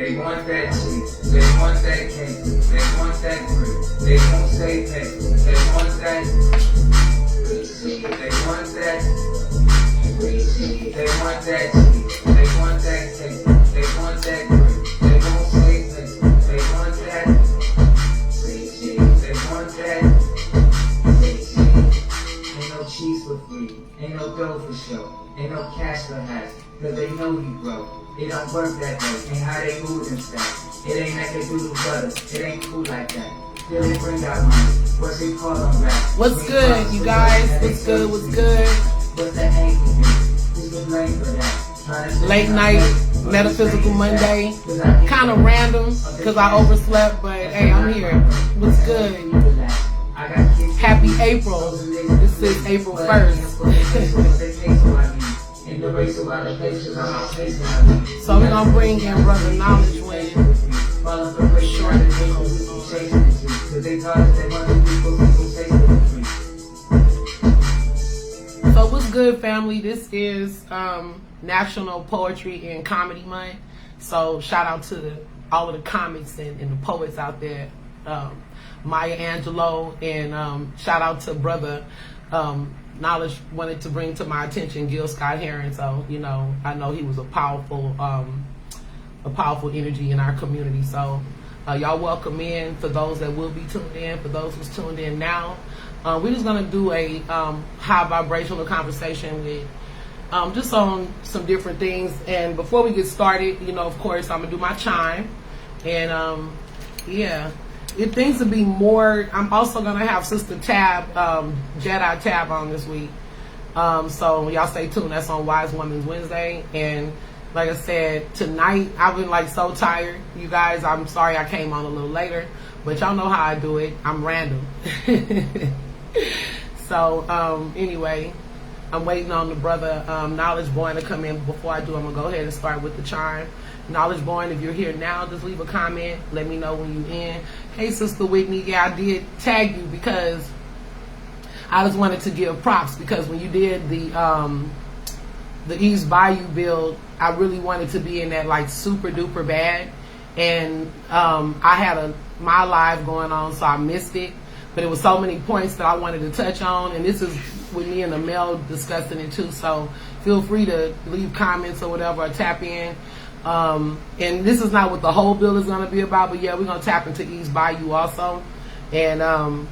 They want that cheese, they want that cake, they want that bread, they won't say pay, they want that, they want that, they want that cheese, they want that cake, they want that bread, they won't say pay, they want that, they want that, ain't no cheese for free, ain't no dough for show, ain't no cash for hash, cause they know you broke. It don't work that way, ain't how they move and stuff. It ain't like they do the butter, it ain't cool like that. Still they bring out money, what's it called on rap? What's good, you guys? What's good, what's good? What's the hate for me? Who's the blame for that? Late night, Metaphysical Monday. Kind of random, because I overslept, but hey, I'm here. What's good? Happy April. This is April 1st. So we're going to bring in Brother Knowledge when short. So what's good, family? This is National Poetry and Comedy Month. So shout out to all of the comics and the poets out there. Maya Angelou, and shout out to Brother Knowledge wanted to bring to my attention Gil Scott Heron. So, you know, I know he was a powerful energy in our community. So y'all welcome in for those that will be tuned in, for those who's tuned in now. We're just gonna do a high vibrational conversation with just on some different things. And before we get started, you know, of course, I'm gonna do my chime. And yeah. It things to be more. I'm also gonna have Sister Tab, Jedi Tab, on this week. So y'all stay tuned. That's on Wise Women's Wednesday. And like I said, tonight I've been like so tired, you guys. I'm sorry I came on a little later, but y'all know how I do it. I'm random. So anyway, I'm waiting on the Brother Knowledge Born to come in. Before I do, I'm gonna go ahead and start with the chime. Knowledge Born, if you're here now, just leave a comment. Let me know when you're in. Hey, Sister Whitney, yeah, I did tag you because I just wanted to give props, because when you did the East Bayou build, I really wanted to be in that like super duper bad, and I had my live going on, so I missed it. But it was so many points that I wanted to touch on, and this is with me and the Mel discussing it too. So feel free to leave comments or whatever, or tap in. And this is not what the whole bill is going to be about, but yeah, we're going to tap into East Bayou also. And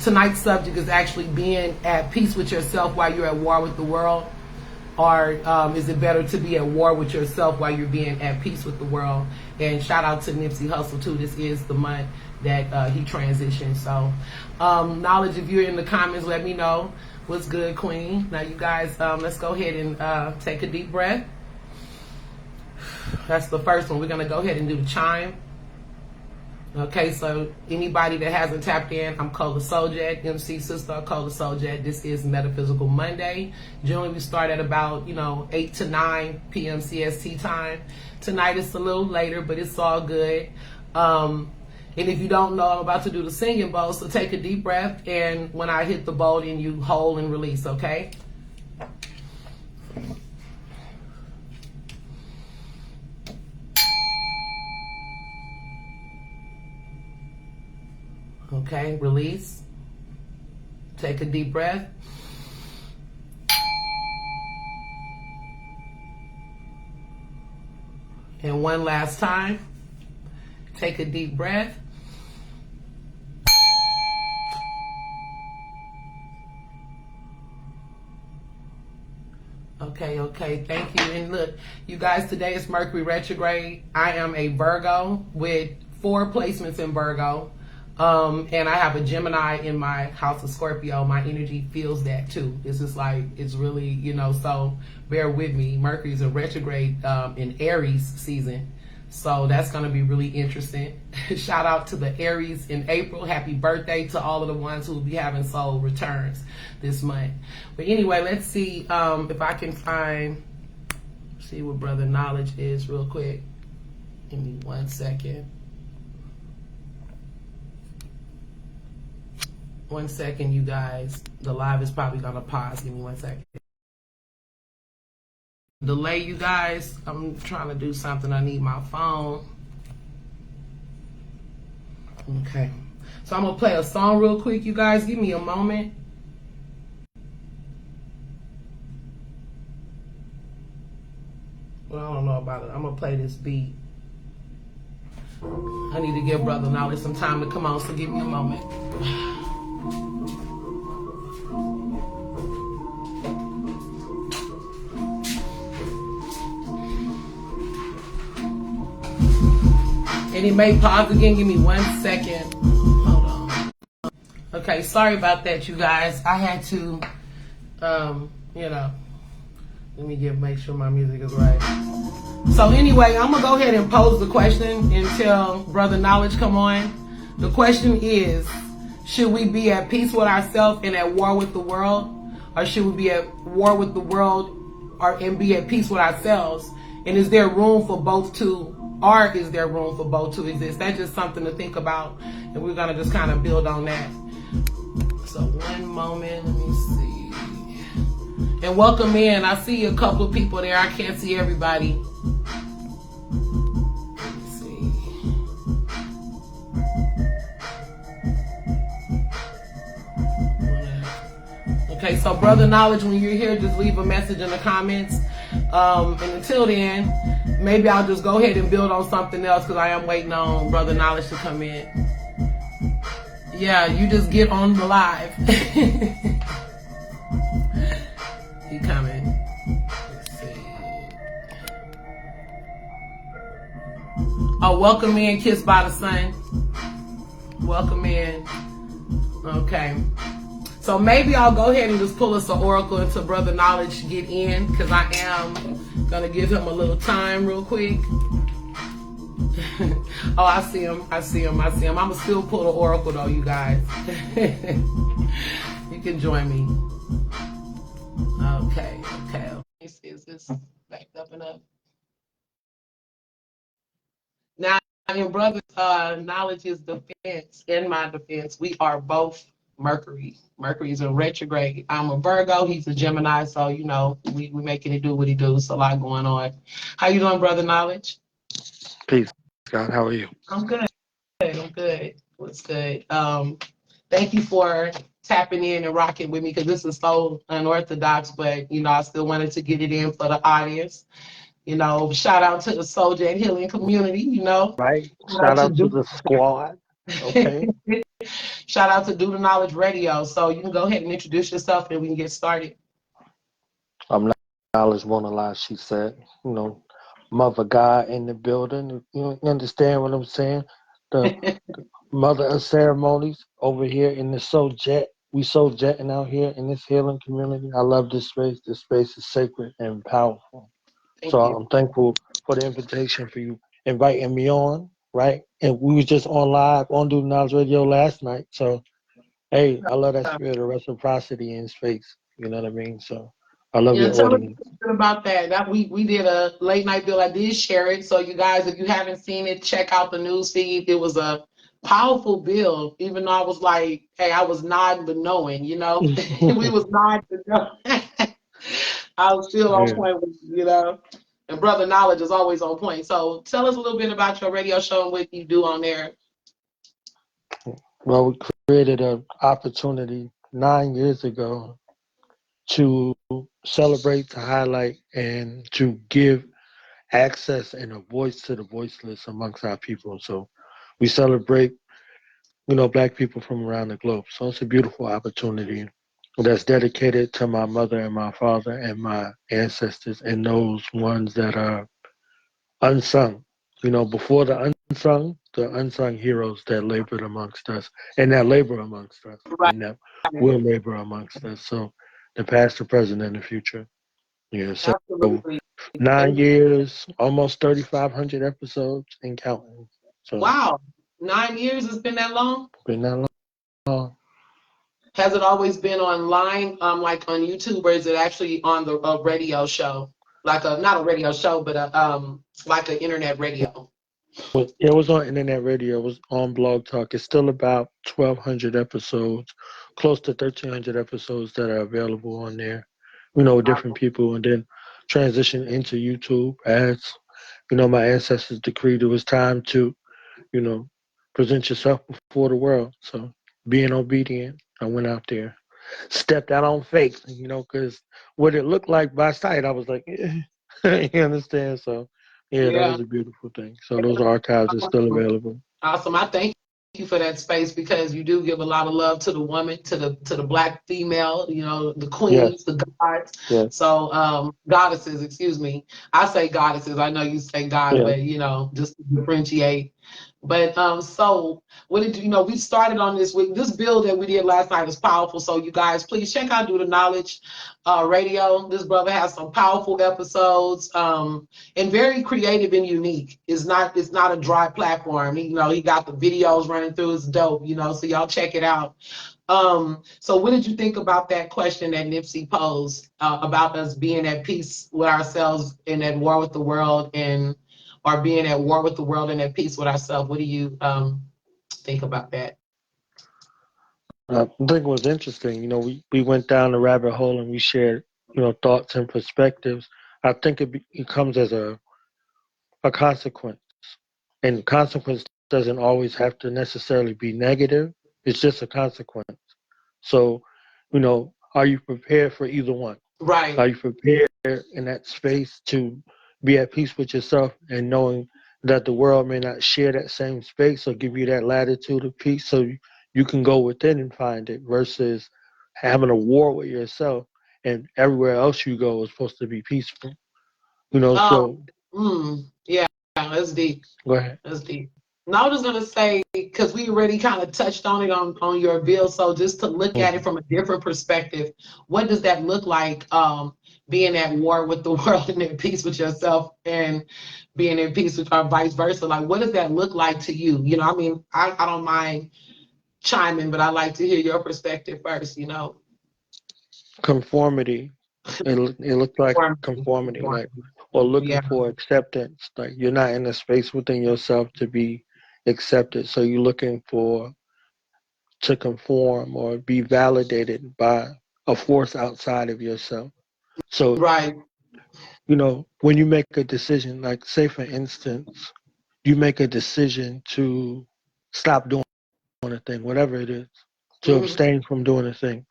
tonight's subject is actually being at peace with yourself while you're at war with the world, or is it better to be at war with yourself while you're being at peace with the world? And shout out to Nipsey Hussle too. This is the month that he transitioned. So Knowledge, if you're in the comments, let me know. What's good, Queen? Now you guys, let's go ahead and take a deep breath. That's the first one. We're going to go ahead and do the chime. Okay, so anybody that hasn't tapped in, I'm Kola KBA, MC Sister Kola KBA. This is Metaphysical Monday. Generally, we start at about, 8 to 9 p.m. CST time. Tonight it's a little later, but it's all good. And if you don't know, I'm about to do the singing bowl, so take a deep breath, and when I hit the bowl, then you hold and release, okay? Okay, release. Take a deep breath. And one last time. Take a deep breath. Okay, thank you. And look, you guys, today is Mercury retrograde. I am a Virgo with 4 placements in Virgo. And I have a Gemini in my house of Scorpio. My energy feels that too. It's just like, it's really, so bear with me. Mercury's a retrograde in Aries season. So that's going to be really interesting. Shout out to the Aries in April. Happy birthday to all of the ones who will be having soul returns this month. But anyway, let's see if I can see what Brother Knowledge is real quick. Give me 1 second. 1 second, you guys. The live is probably going to pause. Give me 1 second. delay, you guys. I'm trying to do something. I need my phone. Okay. So I'm going to play a song real quick, you guys. Give me a moment. Well, I don't know about it. I'm going to play this beat. I need to give Brother Knowledge some time to come on, so give me a moment. And he may pause again. Give me 1 second. Hold on. Okay, sorry about that, you guys. I had to, let me make sure my music is right. So anyway, I'm going to go ahead and pose the question until Brother Knowledge come on. The question is, should we be at peace with ourselves and at war with the world? Or should we be at war with the world and be at peace with ourselves? And is there room for both to, or is there room for both to exist? That's just something to think about. And we're going to just kind of build on that. So one moment, let me see. And welcome in. I see a couple of people there. I can't see everybody. Let me see. Okay, so Brother Knowledge, when you're here, just leave a message in the comments. And until then, maybe I'll just go ahead and build on something else because I am waiting on Brother Knowledge to come in. Yeah, you just get on the live. He coming. Let's see. Oh, welcome in, Kissed by the Sun. Welcome in. Okay. So maybe I'll go ahead and just pull us an oracle until Brother Knowledge get in, because I am going to give him a little time real quick. Oh, I see him. I'm going to still pull the oracle though, you guys. You can join me. Okay. Let me see, is this backed up enough? Now, in Brother Knowledge's defense, in my defense, we are both Mercury. Mercury's in retrograde. I'm a Virgo. He's a Gemini. So, we making it do what he do. So a lot going on. How you doing, Brother Knowledge? Peace, God. How are you? I'm good. What's good? Thank you for tapping in and rocking with me, because this is so unorthodox, but, I still wanted to get it in for the audience. Shout out to the Soldier and Healing community, Right. Shout out to the squad. Okay. Shout out to Do the Knowledge Radio. So you can go ahead and introduce yourself and we can get started. I'm Knowledge Won't Lie, she said. Mother God in the building. You understand what I'm saying? The mother of ceremonies over here in the Soul Jet. We Soul Jetting out here in this healing community. I love this space. This space is sacred and powerful. Thank so you. I'm thankful for the invitation, for you inviting me on, right? And we was just on live on Do the Knowledge Radio last night. So, hey, I love that spirit of reciprocity in space. You know what I mean? So I love your tell us audience. about that. We did a late night bill. I did share it. So you guys, if you haven't seen it, check out the news feed. It was a powerful bill, even though I was like, hey, I was nodding but knowing, we was nodding but knowing. I was still on point with and Brother Knowledge is always on point. So tell us a little bit about your radio show and what you do on there. Well, we created an opportunity 9 years ago to celebrate, to highlight, and to give access and a voice to the voiceless amongst our people. So we celebrate, Black people from around the globe. So it's a beautiful opportunity that's dedicated to my mother and my father and my ancestors and those ones that are unsung. Before the unsung heroes that labored amongst us and that labor amongst us and that will labor amongst us. So the past, the present, and the future. Yeah, so Absolutely. 9 years, almost 3,500 episodes and counting. So wow, 9 years? It's been that long? Been that long. Has it always been online, like on YouTube, or is it actually on a radio show? Like not a radio show, but like an internet radio. It was on internet radio. It was on Blog Talk. It's still about 1,200 episodes, close to 1,300 episodes that are available on there. Different people, and then transition into YouTube as, my ancestors decreed it was time to, you know, present yourself before the world. So being obedient, I went out there, stepped out on faith, because what it looked like by sight, I was like, you understand? So yeah, that Yeah. was a beautiful thing. So those archives are still available. Awesome. I thank you for that space because you do give a lot of love to the woman, to the black female, the Yes, queens, the gods. yes, So goddesses, excuse me. I say goddesses. I know you say God, yeah. but just to differentiate. But so what did we started on this with this build that we did last night is powerful. So you guys please check out Do the Knowledge Radio. This brother has some powerful episodes. And very creative and unique. It's not a dry platform. He got the videos running through. It's dope, so y'all check it out. So what did you think about that question that Nipsey posed about us being at peace with ourselves and at war with the world or being at war with the world and at peace with ourselves? What do you think about that? I think it was interesting. We went down the rabbit hole and we shared, thoughts and perspectives. I think it comes as a consequence. And consequence doesn't always have to necessarily be negative. It's just a consequence. So, are you prepared for either one? Are Right. you prepared in that space to be at peace with yourself and knowing that the world may not share that same space or give you that latitude of peace so you can go within and find it versus having a war with yourself and everywhere else you go is supposed to be peaceful. Um, So yeah, that's deep. go ahead. That's deep. No, I was just gonna say because we already kind of touched on it on your bill. So just to look at it Mhm. from a different perspective, what does that look like? Being at war with the world and at peace with yourself, and being in peace with or vice versa. Like, what does that look like to you? I mean, I don't mind chiming, but I like to hear your perspective first. Conformity. It looked like conformity, like or looking Yeah. for acceptance. Like you're not in a space within yourself to be accepted. So you're looking for to conform or be validated by a force outside of yourself. So, Right. when you make a decision, like say for instance, you make a decision to stop doing a thing, whatever it is, to Mm-hmm. abstain from doing a thing.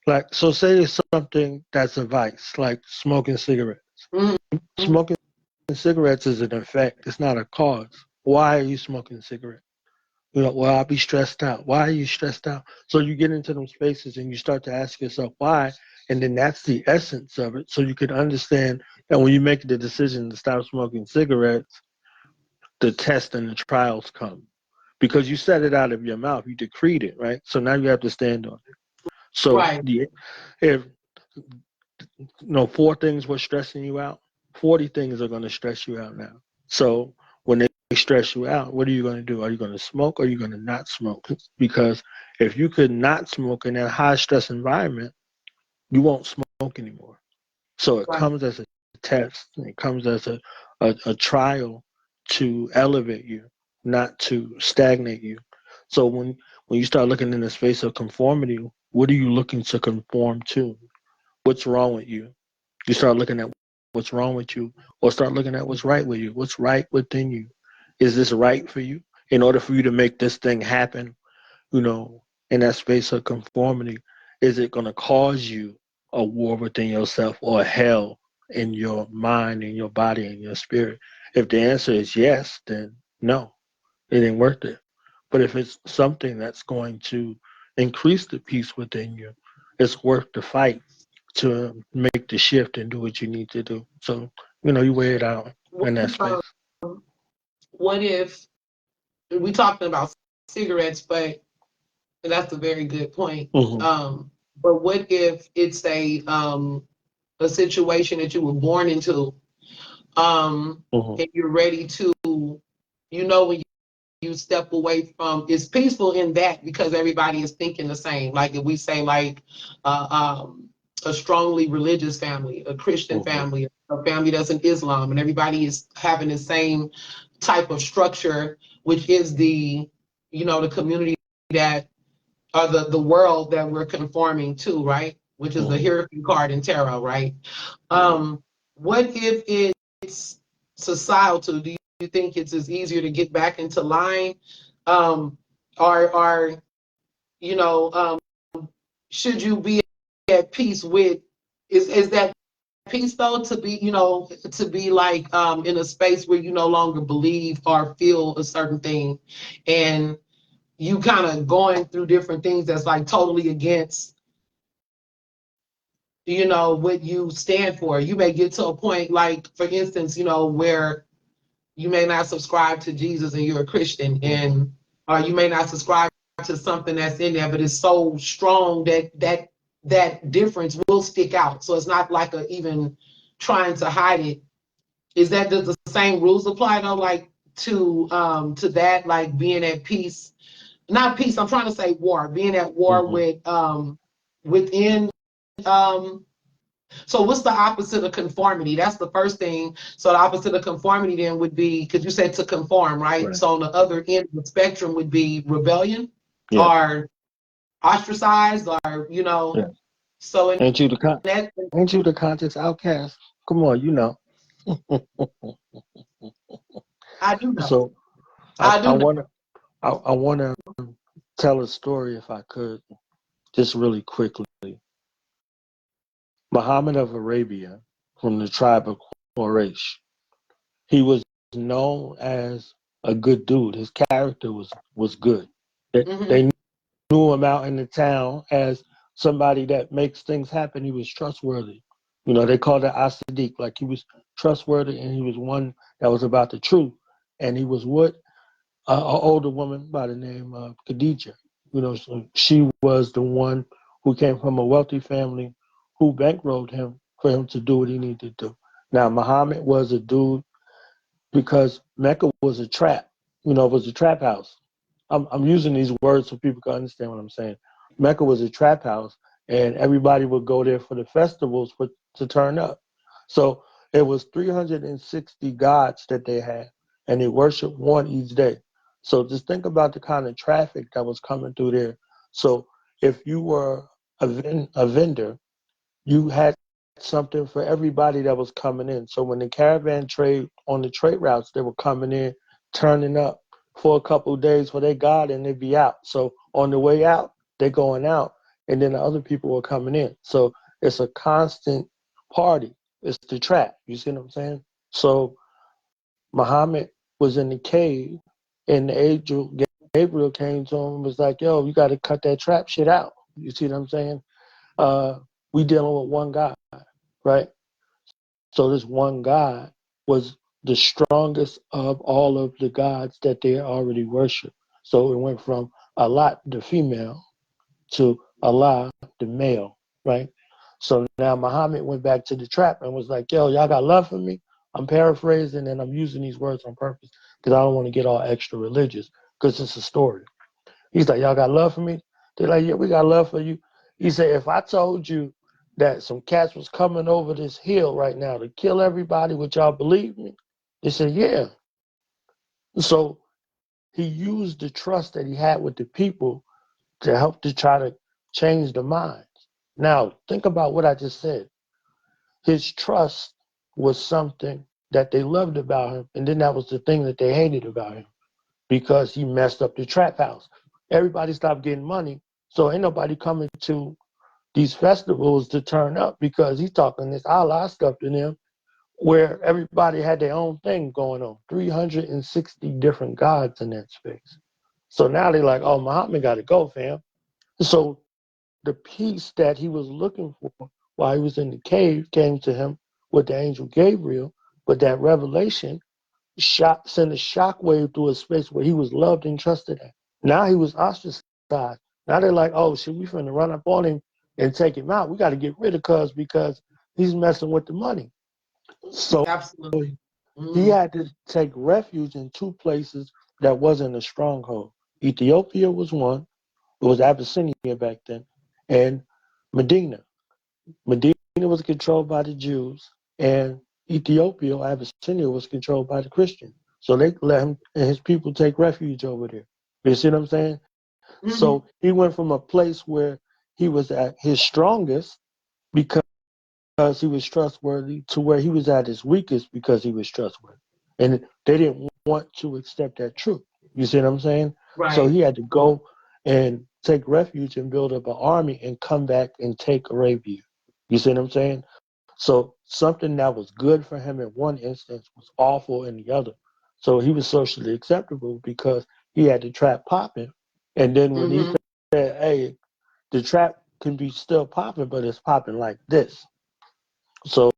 Like, so say it's something that's a vice, like smoking cigarettes. Mm-hmm. Smoking cigarettes is an effect, it's not a cause. Why are you smoking cigarettes? Well, I'll be stressed out. Why are you stressed out? So you get into them spaces and you start to ask yourself why, and then that's the essence of it. So you can understand that when you make the decision to stop smoking cigarettes, the test and the trials come because you said it out of your mouth. You decreed it, right? So now you have to stand on it. So Right. if four things were stressing you out, 40 things are going to stress you out now. So when they stress you out, what are you going to do? Are you going to smoke or are you going to not smoke? Because if you could not smoke in that high stress environment, you won't smoke anymore. So it Right. comes as a test. It comes as a trial to elevate you, not to stagnate you. So when you start looking in the space of conformity, what are you looking to conform to? What's wrong with you? You start looking at what's wrong with you, or start looking at what's right with you. What's right within you? Is this right for you? In order for you to make this thing happen, in that space of conformity, is it going to cause you a war within yourself or hell in your mind, in your body, in your spirit? If the answer is yes, then no, it ain't worth it. But if it's something that's going to increase the peace within you, it's worth the fight to make the shift and do what you need to do. So, you weigh it out What in that if, space. what if we talking about cigarettes, but that's a very good point. Mm-hmm, But what if it's a situation that you were born into, mm-hmm, and you're ready to, when you step away from, it's peaceful in that because everybody is thinking the same. Like if we say like a strongly religious family, a Christian mm-hmm, family, a family that's in Islam, and everybody is having the same type of structure, which is the community that or the world that we're conforming to, right? Which is the mm-hmm, hierarchy card in tarot, right? mm-hmm. Um, what if it's societal? Do you think it's easier to get back into line? Or you know, should you be at peace with? Is that peace though to be to be like in a space where you no longer believe or feel a certain thing, and you kind of going through different things that's like totally against what you stand for. You may get to a point, like for instance, where you may not subscribe to Jesus and you're a Christian, and or you may not subscribe to something that's in there, but it's so strong that difference will stick out. So it's not like even trying to hide it. Is that does the same rules apply though, like to that, like being at peace? Not peace. I'm trying to say war. Being at war Mm-hmm. with within so what's the opposite of conformity? That's the first thing. So the opposite of conformity then would be, because you said to conform, right? Right. So on the other end of the spectrum would be rebellion Yes. or ostracized or, Yes. so in Ain't you the that, ain't you the conscious outcast? Come on, you know. I do know. So I, I I do know. wanna I wanna tell a story if I could, just really quickly. Muhammad of Arabia, from the tribe of Quraysh, he was known as a good dude. His character was good. Hmm. They knew him out in the town as somebody that makes things happen. He was trustworthy. They called it As-Sadiq, like he was trustworthy and he was one that was about the truth. And he was with an older woman by the name of Khadija. So she was the one who came from a wealthy family who bankrolled him for him to do what he needed to do. Now, Muhammad was a dude because Mecca was a trap. It was a trap house. I'm using these words so people can understand what I'm saying. Mecca was a trap house, and everybody would go there for the festivals to turn up. So it was 360 gods that they had, and they worshiped one each day. So just think about the kind of traffic that was coming through there. So if you were a vendor, you had something for everybody that was coming in. So when the caravan trade on the trade routes, they were coming in, turning up for a couple of days for their God, and they'd be out. So on the way out, they're going out, and then the other people were coming in. So it's a constant party. It's the trap. You see what I'm saying? So Muhammad was in the cave, and the angel Gabriel came to him and was like, "Yo, you got to cut that trap shit out." You see what I'm saying? We dealing with one God, right? So this one God was the strongest of all of the gods that they already worshiped. So it went from Allah, the female, to Allah, the male, right? So now Muhammad went back to the trap and was like, yo, y'all got love for me? I'm paraphrasing and I'm using these words on purpose because I don't want to get all extra religious because it's a story. He's like, y'all got love for me? They're like, yeah, we got love for you. He said, if I told you that some cats was coming over this hill right now to kill everybody, would y'all believe me? They said, yeah. So he used the trust that he had with the people to help to try to change the minds. Now, think about what I just said. His trust was something that they loved about him, and then that was the thing that they hated about him because he messed up the trap house. Everybody stopped getting money, so ain't nobody coming to these festivals to turn up because he's talking this Allah stuff to them where everybody had their own thing going on. 360 different gods in that space. So now they're like, oh, Muhammad got to go, fam. So the peace that he was looking for while he was in the cave came to him with the angel Gabriel, but that revelation sent a shockwave through a space where he was loved and trusted at. Now he was ostracized. Now they're like, oh shit, we finna run up on him and take him out. We got to get rid of Cuz because he's messing with the money. So Absolutely. he Hmm. had to take refuge in two places that wasn't a stronghold. Ethiopia was one. It was Abyssinia back then, and Medina. Medina was controlled by the Jews, and Ethiopia, Abyssinia, was controlled by the Christians. So they let him and his people take refuge over there. You see what I'm saying? Hmm. So he went from a place where he was at his strongest because he was trustworthy to where he was at his weakest because he was trustworthy. And they didn't want to accept that truth. You see what I'm saying? So Right. he had to go and take refuge and build up an army and come back and take Arabia. You see what I'm saying? So something that was good for him in one instance was awful in the other. So he was socially acceptable because he had the trap popping. And then when he Mm-hmm. said, hey, the trap can be still popping, but it's popping like this. So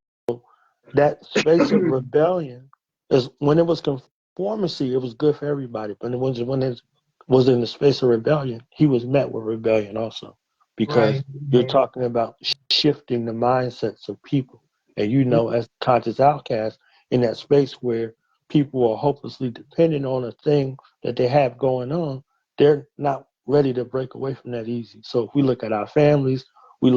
that space of rebellion is when it was conformity, it was good for everybody. But when it was in the space of rebellion, he was met with rebellion also, because Right. you're talking about shifting the mindsets of people. And you know, as conscious outcasts in that space where people are hopelessly dependent on a thing that they have going on, they're not ready to break away from that easy. So if we look at our families, we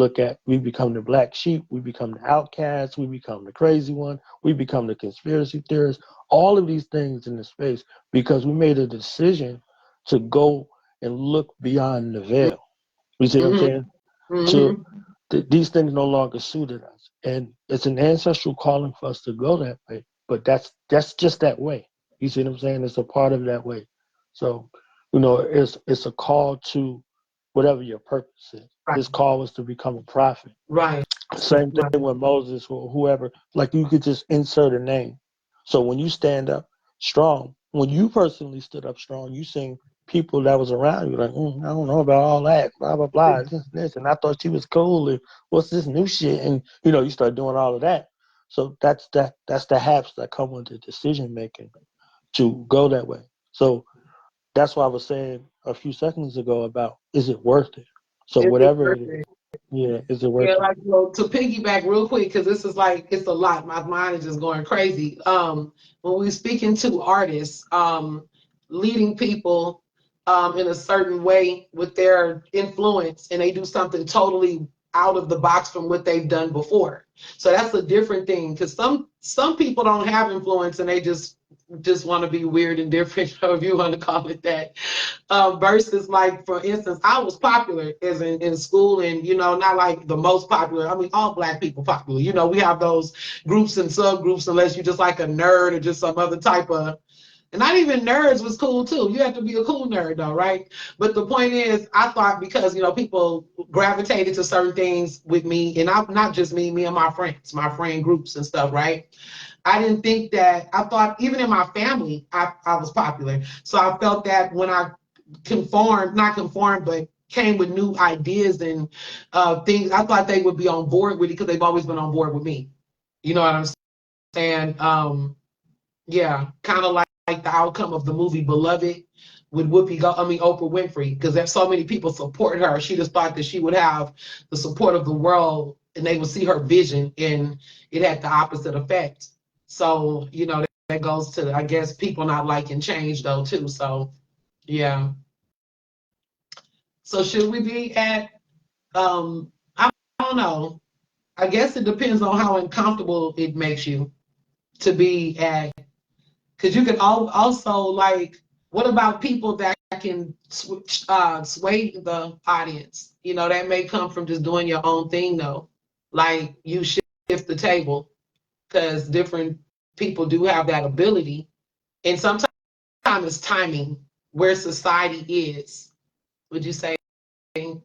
become the black sheep, we become the outcast, we become the crazy one, we become the conspiracy theorist, all of these things in the space because we made a decision to go and look beyond the veil. You see what I'm Mm-hmm. saying? To Mm-hmm. these things no longer suited us. And it's an ancestral calling for us to go that way. But that's just that way. You see what I'm saying? It's a part of that way. So, it's a call to whatever your purpose is. Right. His call was to become a prophet. Right. Same Right. thing with Moses or whoever. Like you could just insert a name. So when you stand up strong, when you personally stood up strong, you seen people that was around you like, I don't know about all that, blah blah blah, this, and I thought she was cool, and what's this new shit, and you start doing all of that. So that's the haps that come with the decision making to go that way. So that's why I was saying a few seconds ago about is it worth it? So Is it whatever worth it is, it? yeah, is it Yeah, worth it? like to piggyback real quick because this is like it's a lot. My mind is just going crazy. When we speaking to artists, leading people, in a certain way with their influence, and they do something totally out of the box from what they've done before. So that's a different thing because some people don't have influence and they just want to be weird and different, however you want to call it that. Versus like for instance, I was popular as in school and not like the most popular. I mean all black people popular. We have those groups and subgroups unless you're just like a nerd or just some other type of, and not even nerds was cool too. You have to be a cool nerd though, right? But the point is, I thought because people gravitated to certain things with me, and not just me and my friends, my friend groups and stuff, right? I didn't think that. I thought even in my family, I was popular. So I felt that when I not conformed, but came with new ideas and things, I thought they would be on board with it because they've always been on board with me. You know what I'm saying? Yeah, kind of like the outcome of the movie Beloved with Oprah Winfrey, because there's so many people support her. She just thought that she would have the support of the world and they would see her vision, and it had the opposite effect. So, that goes to, I guess, people not liking change though, too. So, yeah. So, should we be at, I don't know. I guess it depends on how uncomfortable it makes you to be at. Because you can also like, what about people that can sway the audience? That may come from just doing your own thing though. Like you shift the table because different people do have that ability. And sometimes it's timing where society is. Would you say,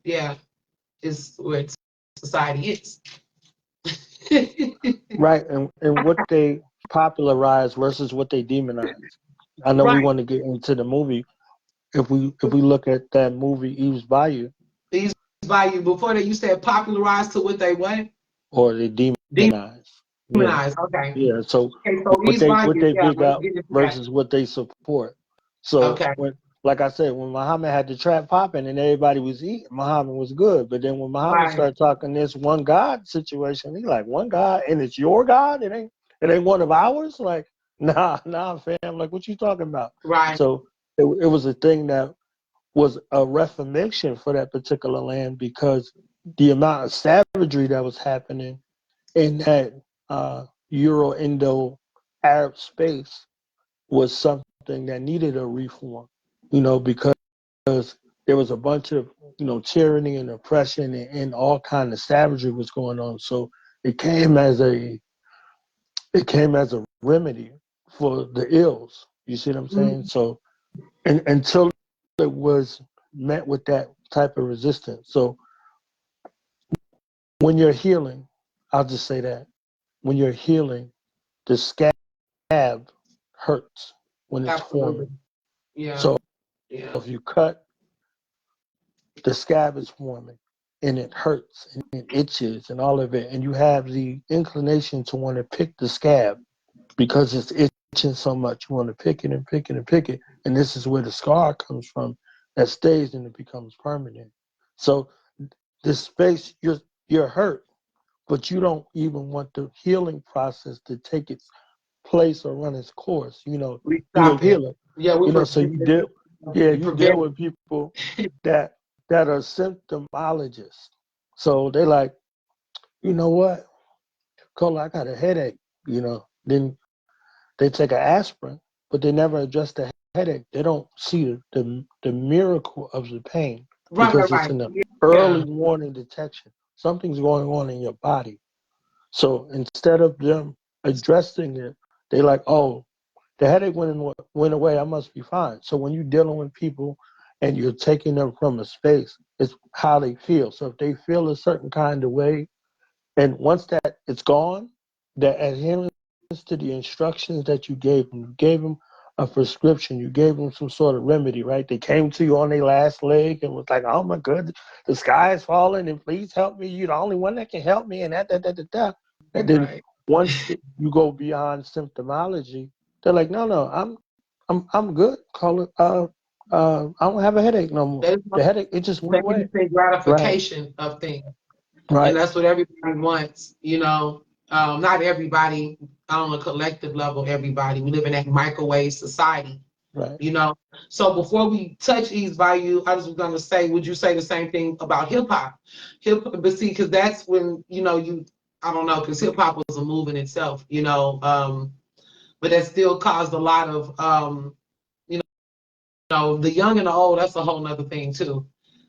yeah, is where society is? Right, and what they popularize versus what they demonize. I know we Right. want to get into the movie. If we look at that movie Eve's Bayou, These value before they used to have popularized to what they what? or they demonize. Yeah, Demonized. Okay. yeah. So Okay, so what these what values, they yeah, big let's up get into that. versus what they support. So Okay. like I said, when Muhammad had the trap popping and everybody was eating, Muhammad was good. But then when Muhammad Right. started talking this one God situation, he like one God and it's your God. It ain't one of ours. Like nah, fam. Like what you talking about? Right. So it was a thing that was a reformation for that particular land because the amount of savagery that was happening in that Euro-Indo-Arab space was something that needed a reform, because there was a bunch of, tyranny and oppression and all kind of savagery was going on. So it came as a remedy for the ills. You see what I'm saying? So, and until it was met with that type of resistance. So when you're healing, I'll just say that when you're healing, the scab hurts when it's Absolutely. forming. Yeah. So Yeah. if you cut, the scab is forming and it hurts and it itches and all of it. And you have the inclination to want to pick the scab because it's itching so much. You want to pick it and pick it and pick it. And this is where the scar comes from that stays and it becomes permanent. So this space, you're hurt, but you don't even want the healing process to take its place or run its course. We You're stop it. healing. Yeah, we So prevent you it. deal, yeah, We you deal prevent with people that are symptomologists. So they like, you know what, Kola, I got a headache. Then they take an aspirin, but they never address the headache. They don't see the miracle of the pain right, right, because it's right. in the Yeah. early warning detection. Something's going on in your body. So instead of them addressing it, they like, oh, the headache went away. I must be fine. So when you're dealing with people and you're taking them from a space, it's how they feel. So if they feel a certain kind of way, and once that it's gone, the adherence to the instructions that you gave them a prescription, you gave them some sort of remedy, right? They came to you on their last leg and was like, oh my goodness, the sky is falling and please help me. You're the only one that can help me and that. And then Right. once you go beyond symptomology, they're like, no, I'm good. Call it, I don't have a headache no more. That is The headache, it just went that away. instant Right, gratification of things. And right, that's what everybody wants, not everybody on a collective level, everybody. We live in that microwave society, right. you know. So before we touch Ease Value, I was gonna say, would you say the same thing about hip hop? But see, because that's when, I don't know, because hip hop was a move in itself, but that still caused a lot of you the young and the old, that's a whole nother thing too.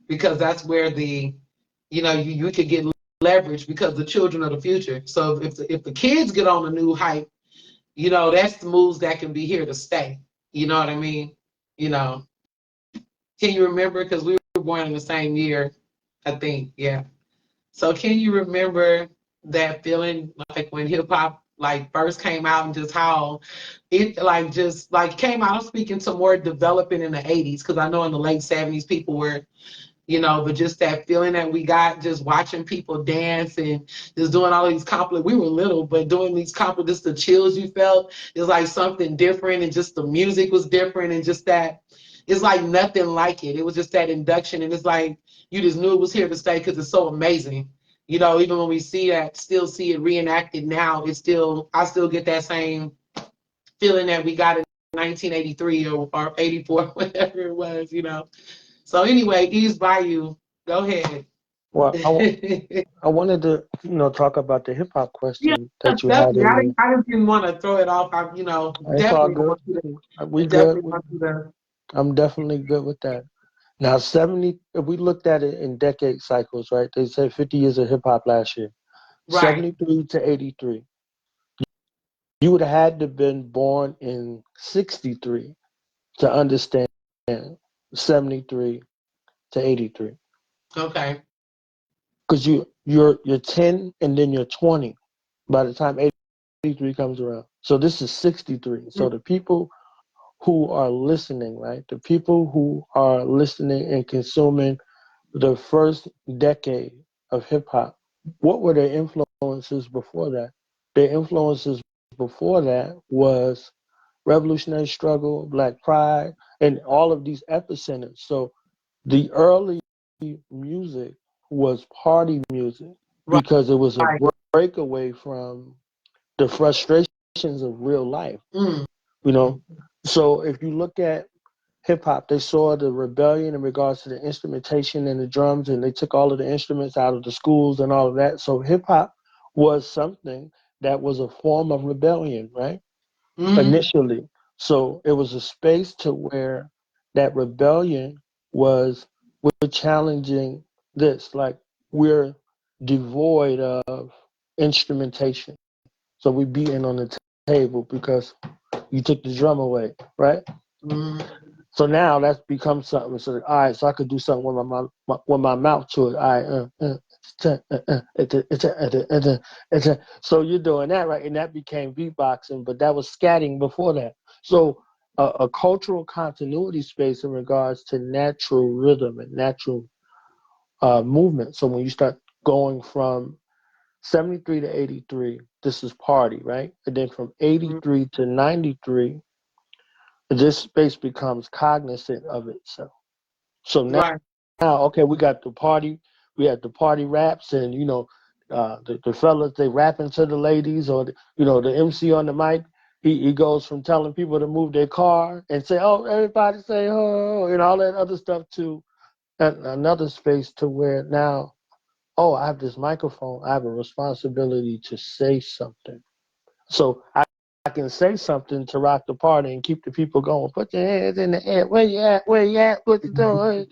Because that's where you could get leverage because the children of the future. So if the kids get on a new hype, that's the moves that can be here to stay. You know what I mean? You know, can you remember? Because we were born in the same year, I think. Yeah. So can you remember that feeling like when hip hop like first came out and just how it like just like came out? I'm speaking to more developing in the 80s because I know in the late 70s people were but just that feeling that we got just watching people dance and just doing all these compliments. We were little, but doing these compliments, just the chills you felt is like something different, and just the music was different, and just that it's like nothing like it. It was just that induction, and it's like you just knew it was here to stay because it's so amazing. Even when we still see it reenacted now, I still get that same feeling that we got in 1983 or 84, whatever it was. So anyway, Ease Bayou, go ahead. Well, Yeah, I wanted to, talk about the hip hop question that you had definitely. in I there. didn't, I didn't want to throw it off. It's all Definitely good. want you to. I We good. definitely want you to. I'm definitely good with that. Now, 70, if we looked at it in decade cycles, right? They said 50 years of hip hop last year. Right. 73 to 83. You would have had to been born in 63 to understand 73 to 83. Okay. Because you're 10 and then you're 20 by the time 83 comes around. So this is 63. So the people who are listening, right? The people who are listening and consuming the first decade of hip hop, what were their influences before that? Their influences before that was revolutionary struggle, black pride, and all of these epicenters. So the early music was party music Right. because it was a Right. breakaway from the frustrations of real life, Mm. you know. So if you look at hip hop, they saw the rebellion in regards to the instrumentation and the drums, and they took all of the instruments out of the schools and all of that. So hip hop was something that was a form of rebellion, right? Mm. Initially. So it was a space to where that rebellion was, we're challenging this, like we're devoid of instrumentation. So we beating on the table because you took the drum away, right? Mm-hmm. So now that's become something. So all right, so I could do something with my mouth to it. All right, so you're doing that, right? And that became beatboxing, but that was scatting before that. So a cultural continuity space in regards to natural rhythm and natural movement. So when you start going from 73 to 83, this is party, right? And then from 83 to 93, this space becomes cognizant of itself. So Right. now, okay, we had the party raps, and the fellas, they rapping to the ladies, or the MC on the mic. He goes from telling people to move their car and say, "Oh, everybody say oh," and all that other stuff to another space to where now, oh, I have this microphone. I have a responsibility to say something. So I can say something to rock the party and keep the people going. Put your hands in the air. Where you at? Where you at? What you doing?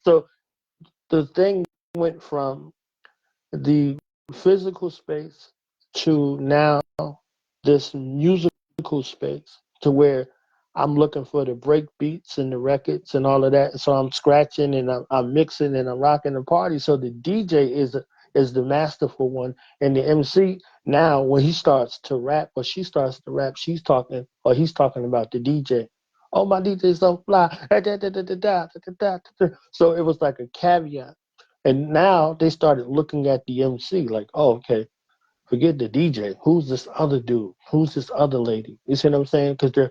So the thing went from the physical space to now this musical space to where I'm looking for the break beats and the records and all of that. So I'm scratching and I'm mixing and I'm rocking the party. So the DJ is the masterful one, and the MC now when he starts to rap or she starts to rap, she's talking or he's talking about the DJ. Oh, my DJ's so fly. So it was like a caveat. And now they started looking at the MC like, oh, okay, forget the DJ. Who's this other dude? Who's this other lady? You see what I'm saying? Because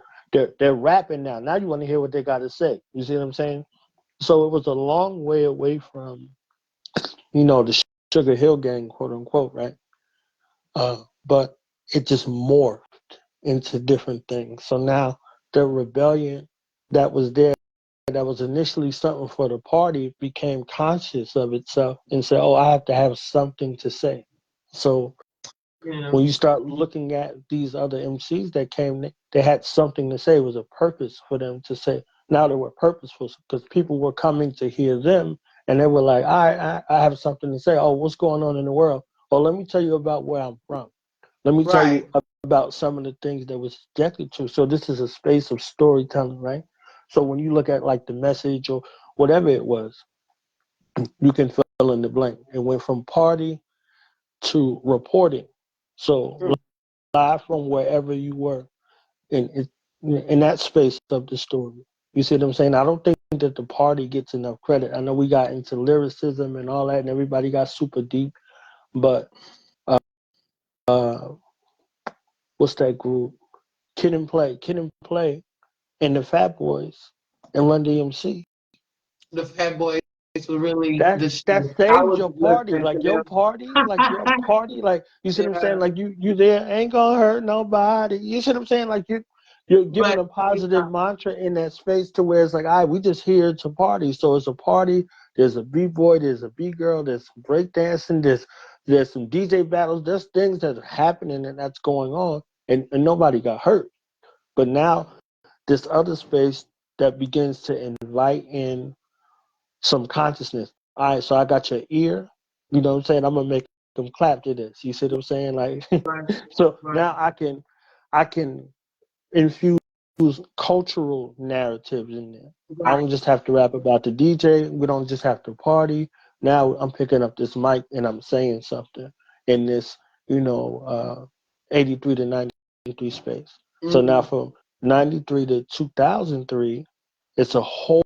they're rapping now. Now you want to hear what they got to say. You see what I'm saying? So it was a long way away from, the Sugar Hill Gang, quote unquote, right? But it just morphed into different things. So now the rebellion that was there, that was initially something for the party, became conscious of itself and said, oh, I have to have something to say. So Yeah. when you start looking at these other MCs that came, they had something to say. It was a purpose for them to say. Now they were purposeful because people were coming to hear them, and they were like, I have something to say. Oh, what's going on in the world? Oh, let me tell you about where I'm from. Let me tell Right. you about some of the things that was subjected to. So this is a space of storytelling, right? So when you look at like the message or whatever it was, you can fill in the blank. It went from party to reporting. So live from wherever you were in in that space of the story. You see what I'm saying? I don't think that the party gets enough credit. I know we got into lyricism and all that, and everybody got super deep. But uh, uh, what's that group? Kid and Play, and the Fat Boys and Run DMC. The Fat Boys were really That the that shit. I saved was your party, listening to like your them. party, like your party, like you see what I'm saying, Yeah. like you there ain't gonna hurt nobody. You see what I'm saying, like you're giving But a positive mantra in that space to where it's like, all right, we just here to party. So it's a party. There's a b-boy, there's a b-girl, there's some breakdancing, there's some DJ battles, there's things that are happening and that's going on, and nobody got hurt. But now this other space that begins to invite in some consciousness. All right, so I got your ear. You know what I'm saying? I'm gonna make them clap to this. You see what I'm saying? Like, right, so right, now I can infuse cultural narratives in there. I right, don't just have to rap about the DJ. We don't just have to party. Now I'm picking up this mic and I'm saying something in this, 83 to 93 space. So now mm-hmm. from 93 to 2003, it's a whole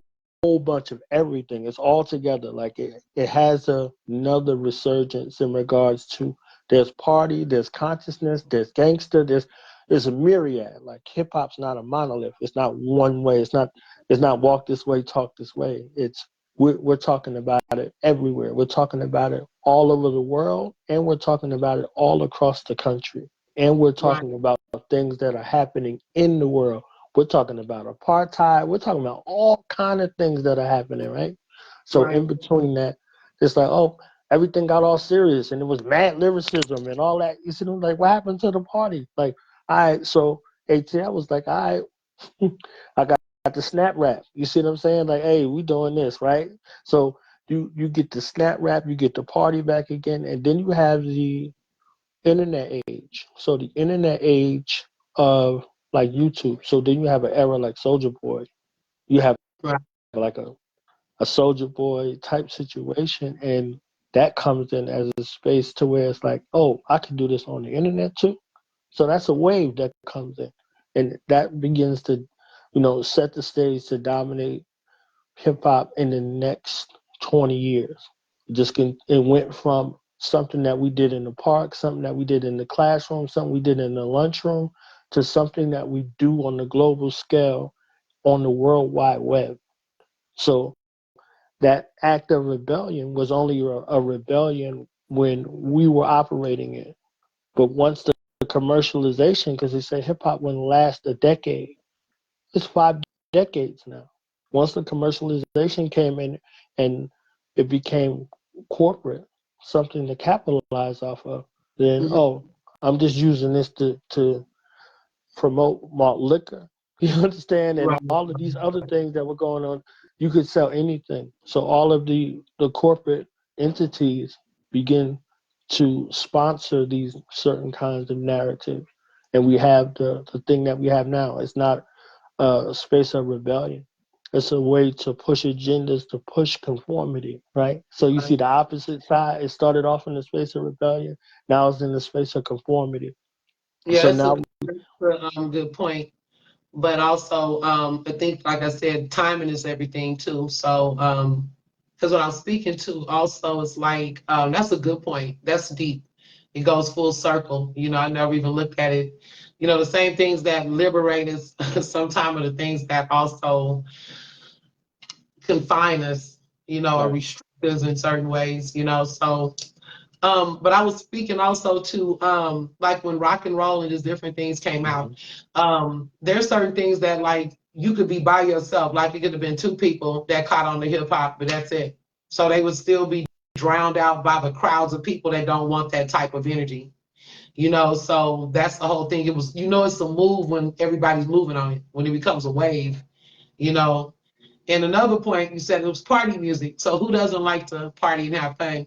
bunch of everything. It's all together. Like it has another resurgence in regards to there's party, there's consciousness, there's gangster, there's a myriad. Like hip hop's not a monolith. It's not one way. It's not walk this way, talk this way. We're talking about it everywhere. We're talking about it all over the world, and we're talking about it all across the country. And we're Right, talking about things that are happening in the world. We're talking about apartheid. We're talking about all kind of things that are happening, right? So right. in between that, it's like, oh, everything got all serious and it was mad lyricism and all that. You see, like, what happened to the party? Like, all right, so ATL was like, all right, I got the snap rap. You see what I'm saying? Like, hey, we doing this, right? So you get the snap rap, you get the party back again, and then you have the internet age. So the internet age of like YouTube. So then you have an era like Soldier Boy. You have Right. like a Soldier Boy type situation, and that comes in as a space to where it's like, oh, I can do this on the internet too. So that's a wave that comes in, and that begins to, set the stage to dominate hip hop in the next 20 years. It went from something that we did in the park, something that we did in the classroom, something we did in the lunchroom, to something that we do on the global scale on the World Wide Web. So that act of rebellion was only a rebellion when we were operating it. But once the commercialization, because they say hip hop wouldn't last a decade, it's 5 decades now. Once the commercialization came in and it became corporate, something to capitalize off of, then, Mm-hmm. oh, I'm just using this to promote malt liquor. You understand? And Right. all of these other things that were going on, you could sell anything. So all of the corporate entities begin to sponsor these certain kinds of narratives. And we have the thing that we have now. It's not a space of rebellion. It's a way to push agendas, to push conformity, right? So you see the opposite side. It started off in the space of rebellion. Now it's in the space of conformity. Yeah, So that's a, now, that's a good point. But also, I think, like I said, timing is everything too. So, because what I'm speaking to also is like, that's a good point. That's deep. It goes full circle. I never even looked at it. The same things that liberate us sometimes are the things that also confine us, or right. restrict us in certain ways, So, but I was speaking also to like when rock and roll and just different things came out. Mhm. There's certain things that like you could be by yourself, like it could have been two people that caught on to hip hop, but that's it. So they would still be drowned out by the crowds of people that don't want that type of energy. So that's the whole thing. It was, it's a move when everybody's moving on it, when it becomes a wave, you know. And another point, you said it was party music. So who doesn't like to party and have fun?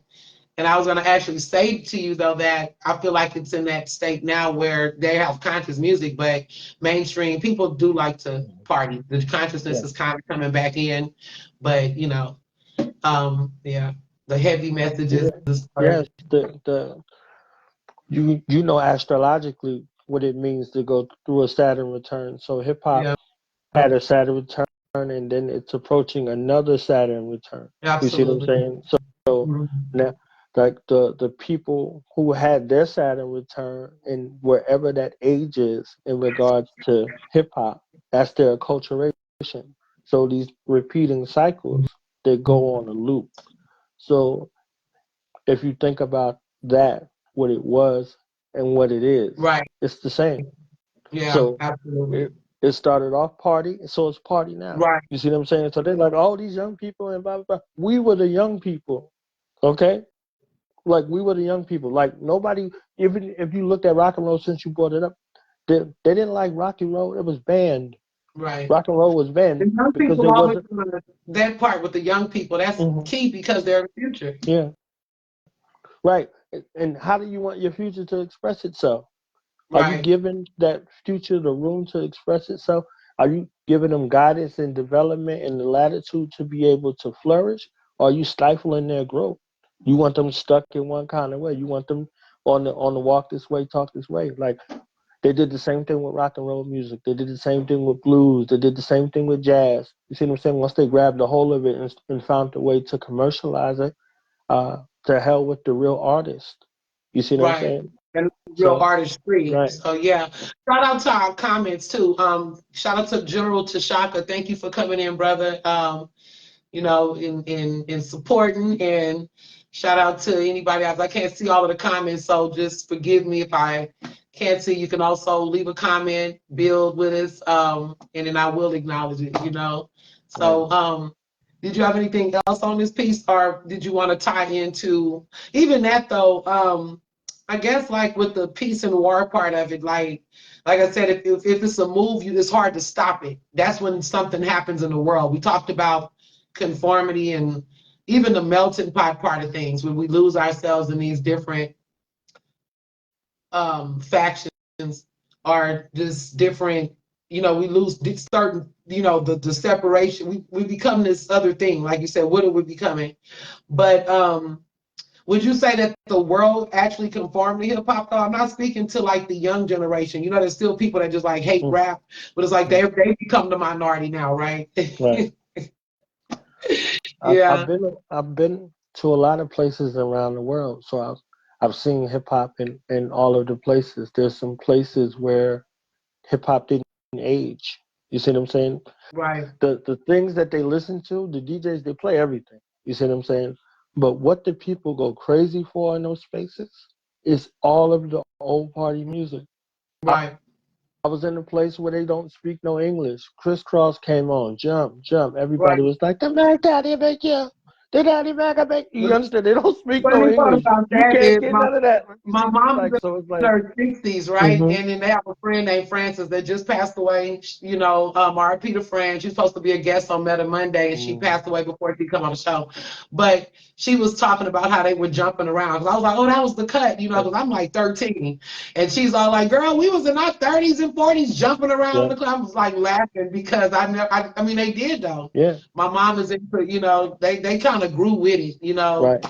And I was going to actually say to you, though, that I feel like it's in that state now where they have conscious music, but mainstream people do like to party. The consciousness Yeah. is kind of coming back in, but yeah, the heavy messages. Yeah. Yes. You know astrologically what it means to go through a Saturn return. So hip hop Yeah, had a Saturn return, and then it's approaching another Saturn return. You see what I'm absolutely. saying? So Mhm. now, like the people who had their Saturn return and wherever that age is in regards to hip hop, that's their acculturation. So these repeating cycles, they go on a loop. So if you think about that, what it was and what it is, Right. it's the same. Yeah, So absolutely. it started off party, so it's party now. Right. You see what I'm saying? So they're like, all these young people and blah, blah, blah. We were the young people, okay? Like, we were the young people. Like, nobody, even if you looked at rock and roll since you brought it up, they didn't like rock and roll. It was banned. Right. Rock and roll was banned And young because people there always wasn't. that part with the young people. That's Mhm. key because they're the future. Yeah, right. And how do you want your future to express itself? Are you Right. giving that future the room to express itself? Are you giving them guidance and development and the latitude to be able to flourish? Or are you stifling their growth? You want them stuck in one kind of way. You want them on the walk this way, talk this way. Like they did the same thing with rock and roll music. They did the same thing with blues. They did the same thing with jazz. You see what I'm saying? Once they grabbed the whole of it and found a way to commercialize it, to hell with the real artist. You see what I'm Right. saying? And real So, artistry. right. So yeah. Shout out to our comments too. Shout out to General Tashaka. Thank you for coming in, brother. In supporting, and shout out to anybody else. I can't see all of the comments, so just forgive me if I can't see. You can also leave a comment, build with us, and then I will acknowledge it. Right. So did you have anything else on this piece, or did you want to tie into even that though? I guess like with the peace and war part of it, like I said, if it's a move, it's hard to stop it. That's when something happens in the world. We talked about conformity and even the melting pot part of things when we lose ourselves in these different factions are just different. We lose certain, the separation. We become this other thing, like you said. What are we becoming? But would you say that the world actually conformed to hip hop? Though I'm not speaking to like the young generation. There's still people that just like hate rap, but it's like they become the minority now, right? Right. Yeah. I've been to a lot of places around the world, so I've seen hip hop in all of the places. There's some places where hip hop didn't age. You see what I'm saying? Right. The things that they listen to, the DJs, they play everything. You see what I'm saying? But what the people go crazy for in those spaces is all of the old party music. I, Right. I was in a place where they don't speak no English. Crisscross came on, jump, jump. Right. Everybody was like, the Mac Daddy make you. The Daddy Mac make you. Understand? They don't speak no Funny part English. about You that can't is get none of that. You my see, mom's like, so it's in like, her 60s, right? hmm And then they have a friend named Frances that just passed away. R.I.P. to Fran. She's supposed to be a guest on Meta Monday, and she passed away before she come on the show. But she was talking about how they were jumping around. Cause I was like, oh, that was the cut, because I'm like 13. And she's all like, girl, we was in our 30s and 40s jumping around in yeah, the club. I was like laughing because I mean, they did though. yeah, My mom is into, they kind of grew with it. right.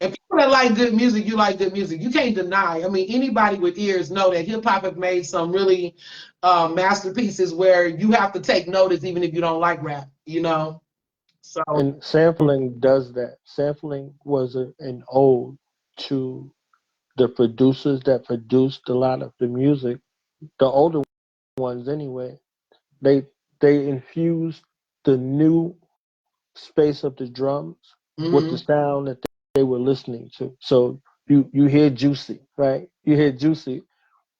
And people that like good music, you like good music. You can't deny. I mean, anybody with ears know that hip hop have made some really masterpieces where you have to take notice even if you don't like rap. So, And sampling does that. Sampling was an ode to the producers that produced a lot of the music, the older ones anyway. They they infused the new space of the drums with the mhm, sound that they were listening to. So you hear Juicy, right? You hear Juicy,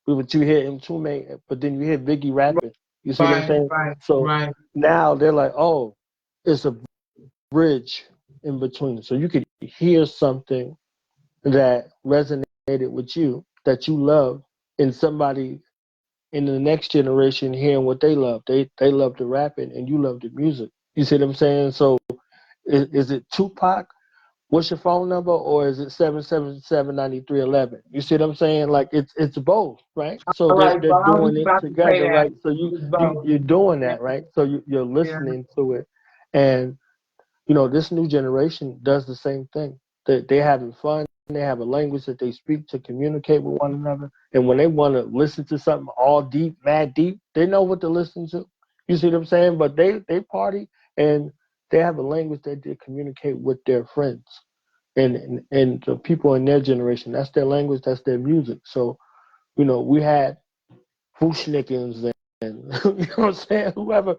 but you hear Mtume, but then you hear Biggie rapping. You see what I'm right, saying? right, So right, now they're like, oh, it's a bridge in between. So you could hear something that resonated with you, that you love, in somebody in the next generation hearing what they love. They love the rapping and you love the music. You see what I'm saying? So is it Tupac? What's your phone number, or is it 777-9311? You see what I'm saying? Like it's both, right? So all right. they're So I was doing it about to say together, that right? So it's both. you're doing Yeah, that, right? So you're yeah, listening to it, and this new generation does the same thing. They're having fun. They have a language that they speak to communicate with one another. And when they want to listen to something all deep, mad deep, they know what to listen to. You see what I'm saying? But they party and they have a language that they communicate with their friends and the people in their generation. That's their language. That's their music. So we had Fushnikins and you know what I'm saying? Whoever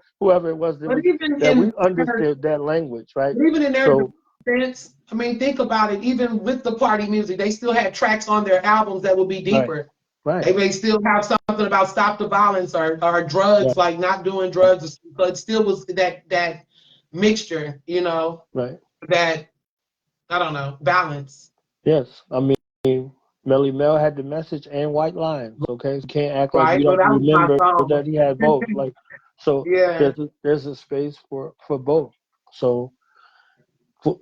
it was but even that we in understood that language, right? even in their So defense, I mean, think about it. Even with the party music, they still had tracks on their albums that would be right, deeper. right, They may still have something about stop the violence or drugs, right, like not doing right, drugs, but it still was that mixture, right. that I don't know, balance. Yes, I mean Melly Mel had the message and White Lines. Okay, so can't act like we Right? Well, don't that was my remember song. that he had both. Like so, Yeah. there's a space for both. So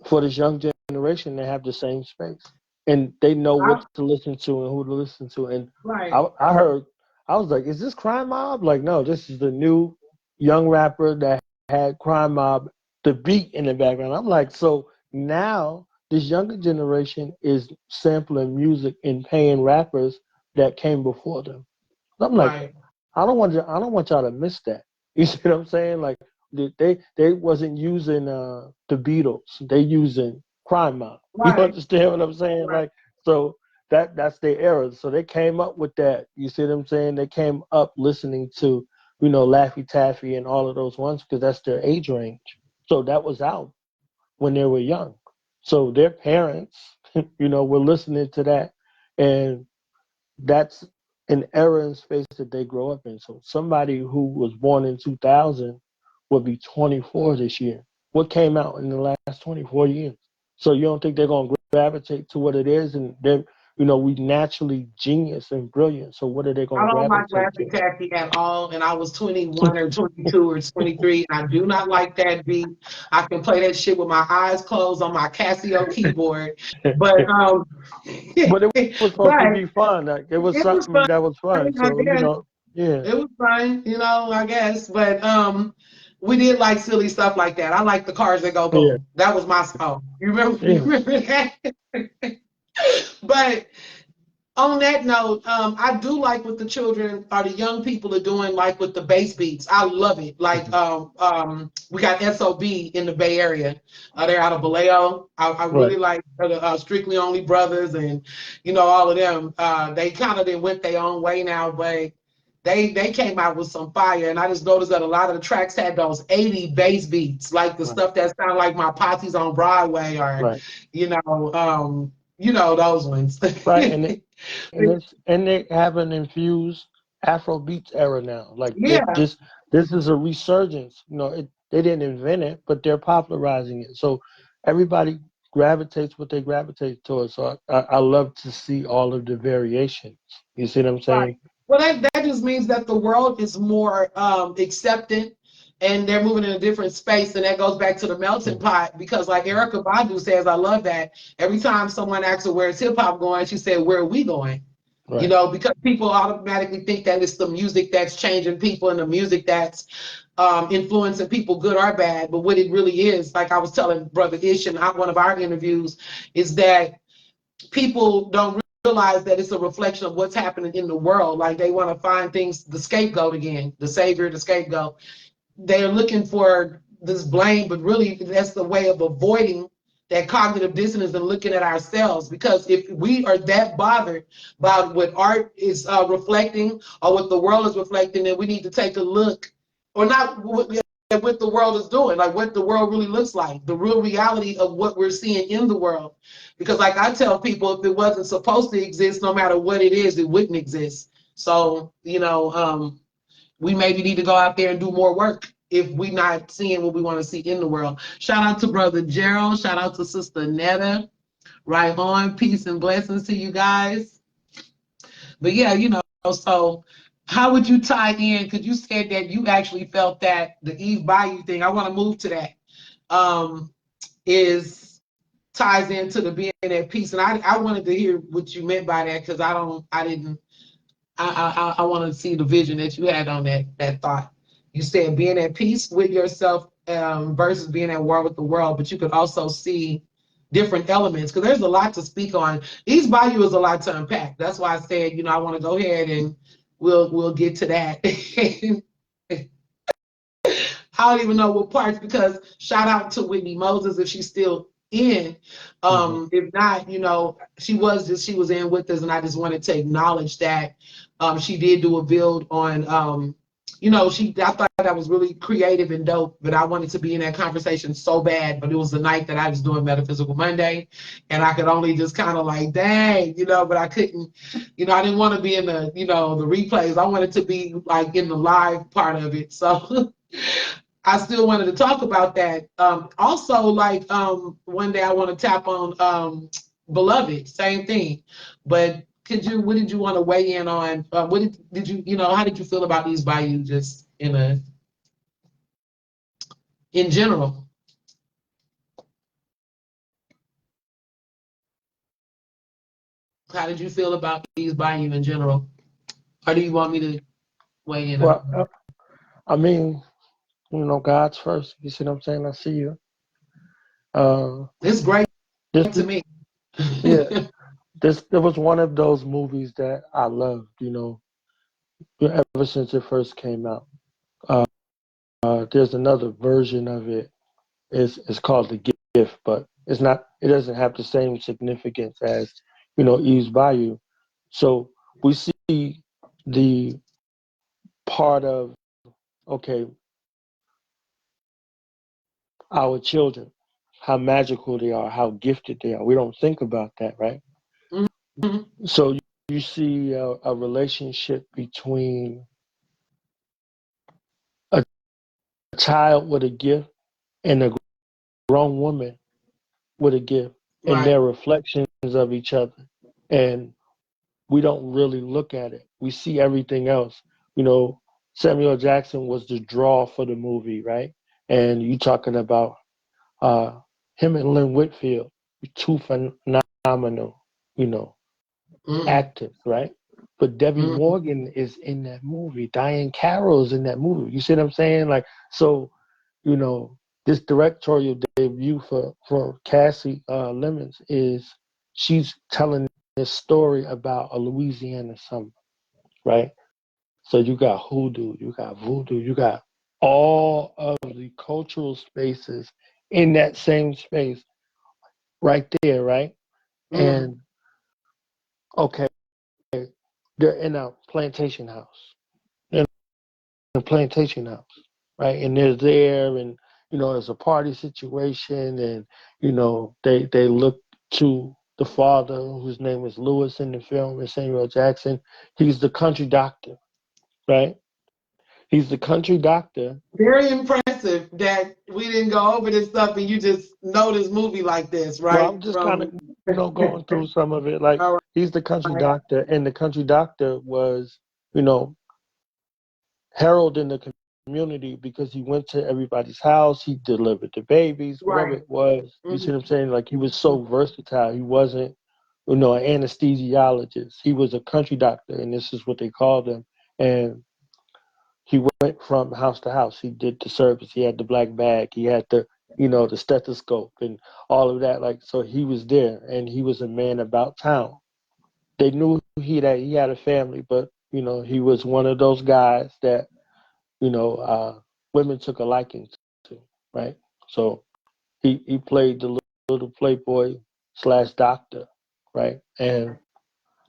for this young generation, they have the same space, and they know what I, to listen to and who to listen to. And right. I heard, I was like, is this Crime Mob? Like, no, this is the new young rapper that had Crime Mob, the beat in the background. I'm like, so now this younger generation is sampling music and paying rappers that came before them. I'm like, Right. I don't want y'all to miss that. You see what I'm saying? Like they wasn't using the Beatles. They using Crime Mob. You Right. understand what I'm saying? Right. Like so that's their era. So they came up with that. You see what I'm saying? They came up listening to Laffy Taffy and all of those ones because that's their age range. So that was out when they were young. So their parents, were listening to that, and that's an era and space that they grow up in. So somebody who was born in 2000 will be 24 this year. What came out in the last 24 years? So you don't think they're going to gravitate to what it is, and we naturally genius and brilliant. So what are they I going to don't like gravitate Laffy to? Taffy at all, and I was 21 or 22 or 23, and I do not like that beat. I can play that shit with my eyes closed on my Casio keyboard, but But it was supposed to but be fun. Like, it was it was something fun. that was fun. I So, guess yeah. it was fun, I guess. But we did like silly stuff like that. I like the cars that go Yeah. boom. That was my song. You remember? You Yeah. remember that? But on that note, I do like what the children or the young people are doing, like with the bass beats. I love it. Like Mhm. we got SOB in the Bay Area. They're out of Vallejo. I Right. really like Strictly Only Brothers and all of them. They kind of went their own way now, but they came out with some fire. And I just noticed that a lot of the tracks had those 80 bass beats, like the Right. stuff that sound like my Potties on Broadway or Right. those ones. Right. And they have an infused Afro beats era now. Like Yeah, this is a resurgence. They didn't invent it, but they're popularizing it. So everybody gravitates what they gravitate towards. So I love to see all of the variations. You see what I'm right. saying? Well, that just means that the world is more accepting and they're moving in a different space. And that goes back to the melting Mm. pot because, like Erica Badu says, I love that. Every time someone asks her where's hip hop going, she said, where are we going? Right. Because people automatically think that it's the music that's changing people and the music that's influencing people, good or bad. But what it really is, like I was telling Brother Ish in one of our interviews, is that people don't realize that it's a reflection of what's happening in the world. Like they want to find things, the scapegoat again, the savior, the scapegoat. They're looking for this blame, but really that's the way of avoiding that cognitive dissonance and looking at ourselves. Because if we are that bothered by what art is reflecting or what the world is reflecting, then we need to take a look, or not at what the world is doing, like what the world really looks like, the real reality of what we're seeing in the world. Because, like I tell people, if it wasn't supposed to exist, no matter what it is, it wouldn't exist. So, we maybe need to go out there and do more work if we're not seeing what we want to see in the world. Shout out to Brother Gerald. Shout out to Sister Netta. Right on. Peace and blessings to you guys. But yeah, so how would you tie in? Because you said that you actually felt that the Eve Bayou thing, I want to move to that, is ties into the being at peace. And I wanted to hear what you meant by that because I want to see the vision that you had on that thought. You said being at peace with yourself versus being at war with the world, but you could also see different elements because there's a lot to speak on. East Bayou is a lot to unpack. That's why I said, I want to go ahead and we'll get to that. I don't even know what parts because shout out to Whitney Moses if she's still in. Hmm. If not, she was in with us, and I just wanted to acknowledge that she did do a build on I thought that was really creative and dope, but I wanted to be in that conversation so bad. But it was the night that I was doing Metaphysical Monday, and I could only just kind of like, dang, but I couldn't, I didn't want to be in the the replays. I wanted to be like in the live part of it. So I still wanted to talk about that. Also, like one day I want to tap on Beloved, same thing. But what did you want to weigh in on? What did you, how did you feel about these Bayou just in general? How did you feel about these Bayou in general? Or do you want me to weigh in on? Well, I mean, God's first. You see what I'm saying? I see you. Uh, It's great this, to me. yeah, there was one of those movies that I loved. Ever since it first came out. Uh, there's another version of it. It's called The Gift, but it's not. It doesn't have the same significance as Eve's Bayou. So we see the part of, okay, our children, how magical they are, how gifted they are. We don't think about that, right? Mhm. So you see a relationship between a child with a gift and a grown woman with a gift, and Right. they're reflections of each other. and we don't really look at it. We see everything else. You know, Samuel Jackson was the draw for the movie, right? And you talking about him and Lynn Whitfield, two phenomenal, you know, actors, right? But Debbie Morgan is in that movie. Diane Carroll's in that movie. You see what I'm saying? Like, so, you know, this directorial debut for Cassie Lemons is she's telling this story about a Louisiana summer, right? So you got hoodoo, you got voodoo, you got all of the cultural spaces in that same space right there, right? And okay, they're in a plantation house. They're in a plantation house, right? And they're there, and you know, it's a party situation, and you know, they look to the father, whose name is Lewis in the film, and Samuel Jackson. He's the country doctor, right? He's the country doctor. Very impressive that we didn't go over this stuff and you just know this movie like this, Well, right? I'm just kind of, you know, going through some of it. Like, All he's the country right. doctor, and the country doctor was, you know, heralded in the community because he went to everybody's house, he delivered the babies, whatever Right. it was. You see what I'm saying? Like, he was so versatile. He wasn't, you know, an anesthesiologist. He was a country doctor, and this is what they called him. And he went from house to house. He did the service. He had the black bag. He had the, you know, the stethoscope and all of that. Like, so he was there, and he was a man about town. They knew that he had a family, but you know, he was one of those guys that, you know, women took a liking to, right? So he played the little playboy slash doctor, right? And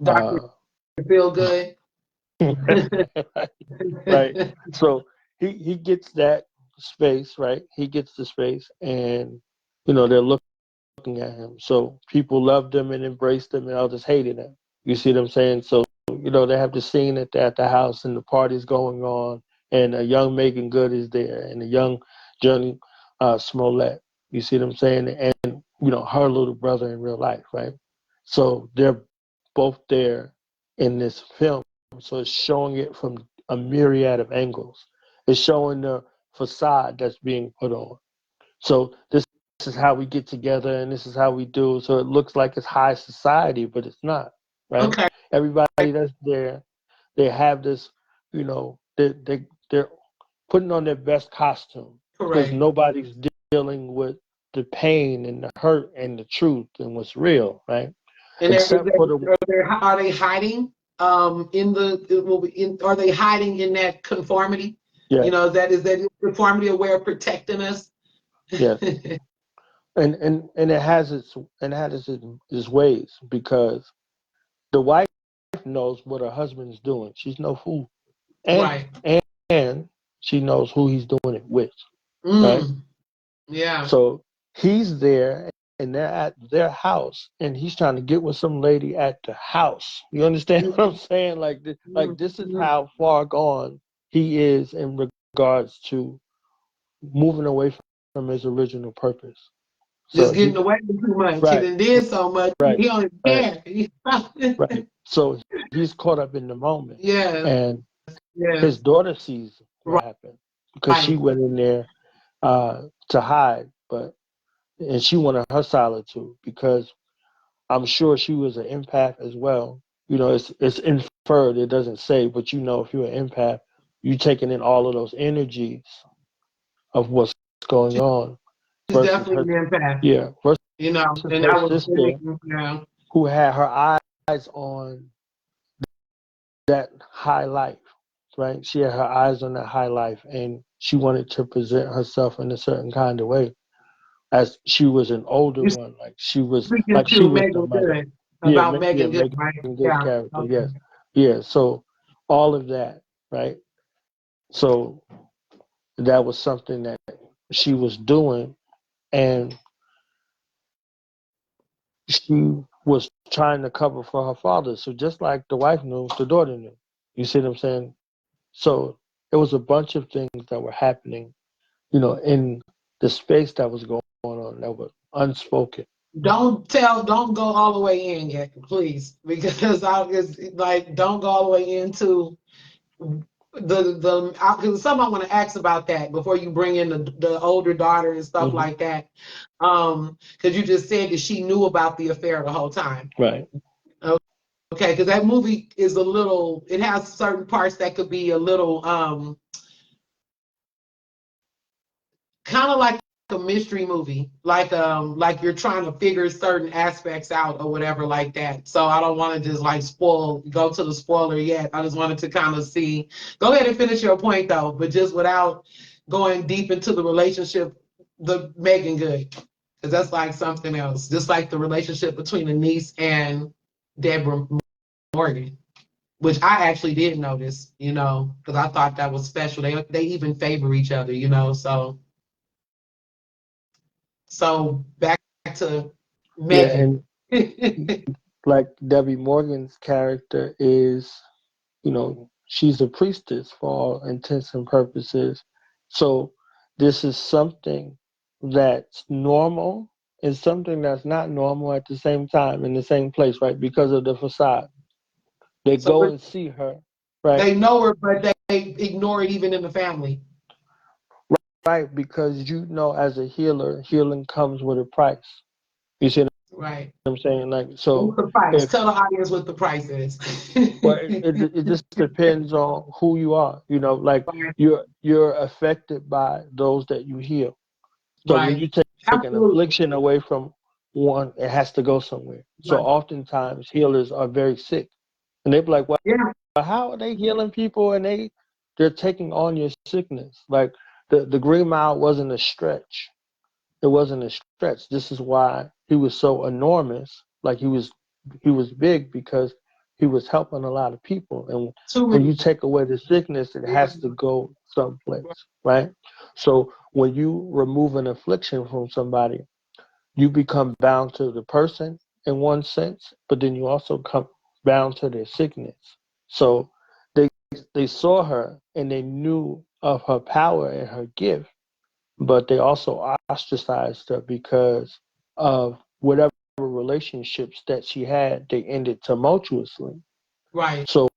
Doctor feel good. right. So he gets that space, right? He gets the space, and you know, they're looking at him. So people loved him and embraced him, and others hated him. You see what I'm saying? So you know, they have the scene at the house, and the party's going on, and a young Megan Good is there, and a young Johnny Smollett. You see what I'm saying? And you know, her little brother in real life, right? So they're both there in this film. So it's showing it from a myriad of angles. It's showing the facade that's being put on. So this is how we get together, and this is how we do. So it looks like it's high society, but it's not, right? Okay. Everybody that's there, they have this, you know, they're putting on their best costume because Correct. nobody's dealing with the pain and the hurt and the truth and what's real, right? And Except for the are they hiding are they hiding in that conformity? yeah, You know, is that conformity a way of protecting us? yes. And it has its ways because the wife knows what her husband's doing. She's no fool, and Right. and she knows who he's doing it with, right? Mm. Yeah. So he's there, and they're at their house, and he's trying to get with some lady at the house. You understand what I'm saying? Like this is how far gone he is in regards to moving away from his original purpose. So Just getting away with too much. He right, done did so much. right, He don't right, care. right. So he's caught up in the moment, Yes. and his Yes. daughter sees what happened because she Right. went in there to hide, and she wanted her solitude because I'm sure she was an empath as well. You know, it's inferred, it doesn't say, but you know, if you're an empath, you're taking in all of those energies of what's going on He's versus definitely her, an empath. yeah, You know, versus and her I was sister you know, who had her eyes on that high life, right? She had her eyes on that high life, and she wanted to present herself in a certain kind of way. As she was an older you one, speaking like she to was the Megan mother. Good about Yeah, Megan Good, Megan right? Good's Yeah. character, Okay. yes, yeah. So all of that, right? So that was something that she was doing, and she was trying to cover for her father. So just like the wife knew, the daughter knew. You see what I'm saying? So it was a bunch of things that were happening, you know, in the space that was going on that was unspoken. Don't go all the way in yet, please, because it's like don't go all the way into because something I want to ask about that before you bring in the older daughter and stuff Mm-hmm. like that. Because you just said that she knew about the affair the whole time. Right. Okay, because that movie is it has certain parts that could be a little kind of like a mystery movie, like you're trying to figure certain aspects out or whatever like that. So I don't want to just like go to the spoiler yet. I just wanted to kind of see. Go ahead and finish your point though, but just without going deep into the relationship, the Megan Good, because that's like something else. Just like the relationship between the niece and Deborah Morgan, which I actually did notice, because I thought that was special. They even favor each other, So back to Yeah, Megan. and like Debbie Morgan's character is, she's a priestess for all intents and purposes. So this is something that's normal and something that's not normal at the same time in the same place, right? Because of the facade. They So go and see her, right? they know her, but they ignore it even in the family. Right, because as a healer, healing comes with a price. You see what Right. I'm saying? Like, What's so the price? if Tell the audience what the price is. well, it just depends on who you are. Like Right. you're affected by those that you heal. So when Right. you take an Absolutely. affliction away from one, it has to go somewhere. So Right. oftentimes healers are very sick, and they be like, "Well, Yeah. how are they healing people and they're taking on your sickness?" Like the Green Mile wasn't a stretch. It wasn't a stretch. This is why he was so enormous. Like he was big because he was helping a lot of people. And Too when you many. take away the sickness, it Yeah. has to go someplace, right? So when you remove an affliction from somebody, you become bound to the person in one sense, but then you also come bound to their sickness. So they they saw her and they knew of her power and her gift, but they also ostracized her because of whatever relationships that she had, they ended tumultuously. Right. So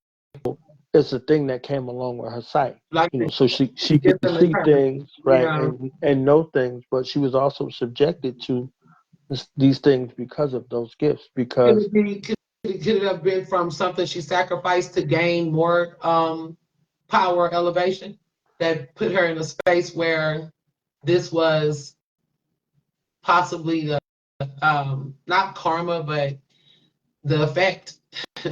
it's a thing that came along with her sight. Like the So she could gift and the see curse. things, right, Yeah. and know things, but she was also subjected to these things because of those gifts. Could Because it be? Could it have been from something she sacrificed to gain more power elevation that put her in a space where this was possibly the not karma, but the effect.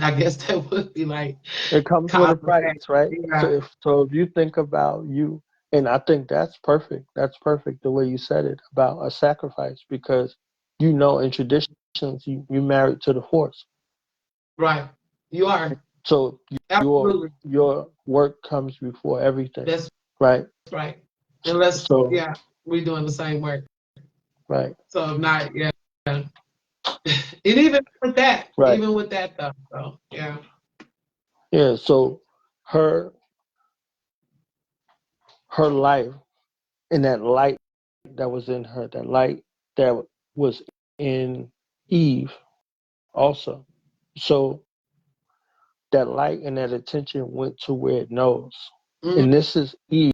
I guess that would be like it comes with cause a price, effect. right? So Yeah. if you think about you, and I think that's perfect. That's perfect the way you said it about a sacrifice, because in traditions you married to the horse. Right. You are. So your Absolutely. your work comes before everything, That's right? right. Unless, So yeah, we're doing the same work. right, So if not, yeah. And right, even with that though. So yeah. yeah. So her her life and that light that was in her, that light that was in Eve also. So that light and that attention went to where it knows. Mhm. And this is Eve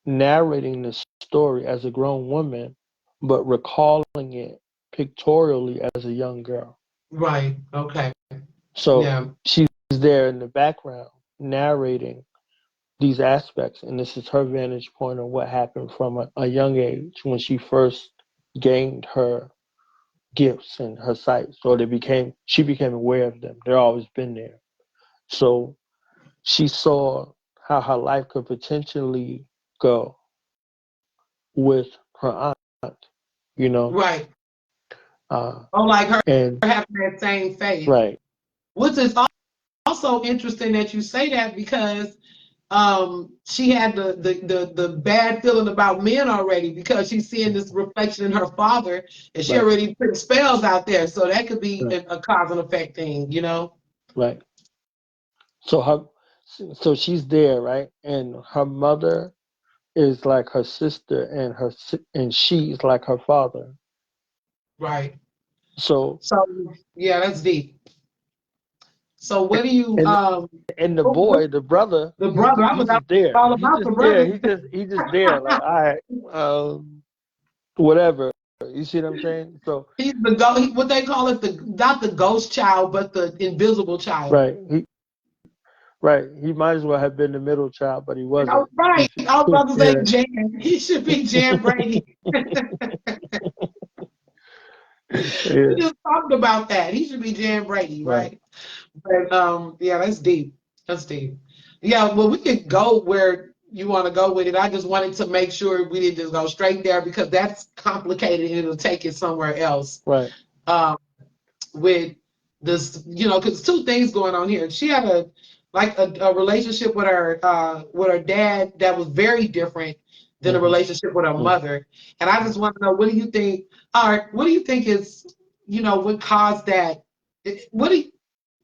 narrating the story as a grown woman, but recalling it pictorially as a young girl. Right. Okay. So Yeah. she's there in the background narrating these aspects, and this is her vantage point on what happened from a young age when she first gained her gifts and her sight. So she became aware of them. They're always been there. So she saw how her life could potentially go with her aunt, you know, Right. uh, Oh, like her and having that same faith. right, Which is also interesting that you say that because she had the bad feeling about men already because she's seeing this reflection in her father and she right, already put spells out there. So that could be right, a cause and effect thing. right. So so she's there, right, and her mother is like her sister, and she's like her father. Right. So So yeah, that's deep. So what do you and the what, boy, the brother, the brother? I he's was just there. all He's about just the there. brother. He's just there. Like, all right, whatever. You see what I'm saying? So He's the what they call it, the not the ghost child, but the invisible child. right, he might as well have been the middle child, but he Oh, wasn't. right. I was about to say Yeah, Jan. He should be Jan Brady. We yeah, just talked about that. He should be Jan Brady, right, right? But yeah, that's deep. That's deep. Yeah, well, we could go where you want to go with it. I just wanted to make sure we didn't just go straight there because that's complicated and it'll take it somewhere else. right. Um, with this, because two things going on here. She had a relationship with her dad that was very different than a Mm-hmm. relationship with her Mm-hmm. mother. And I just want to know, what do you think? All right, what do you think is, what caused that? What do you,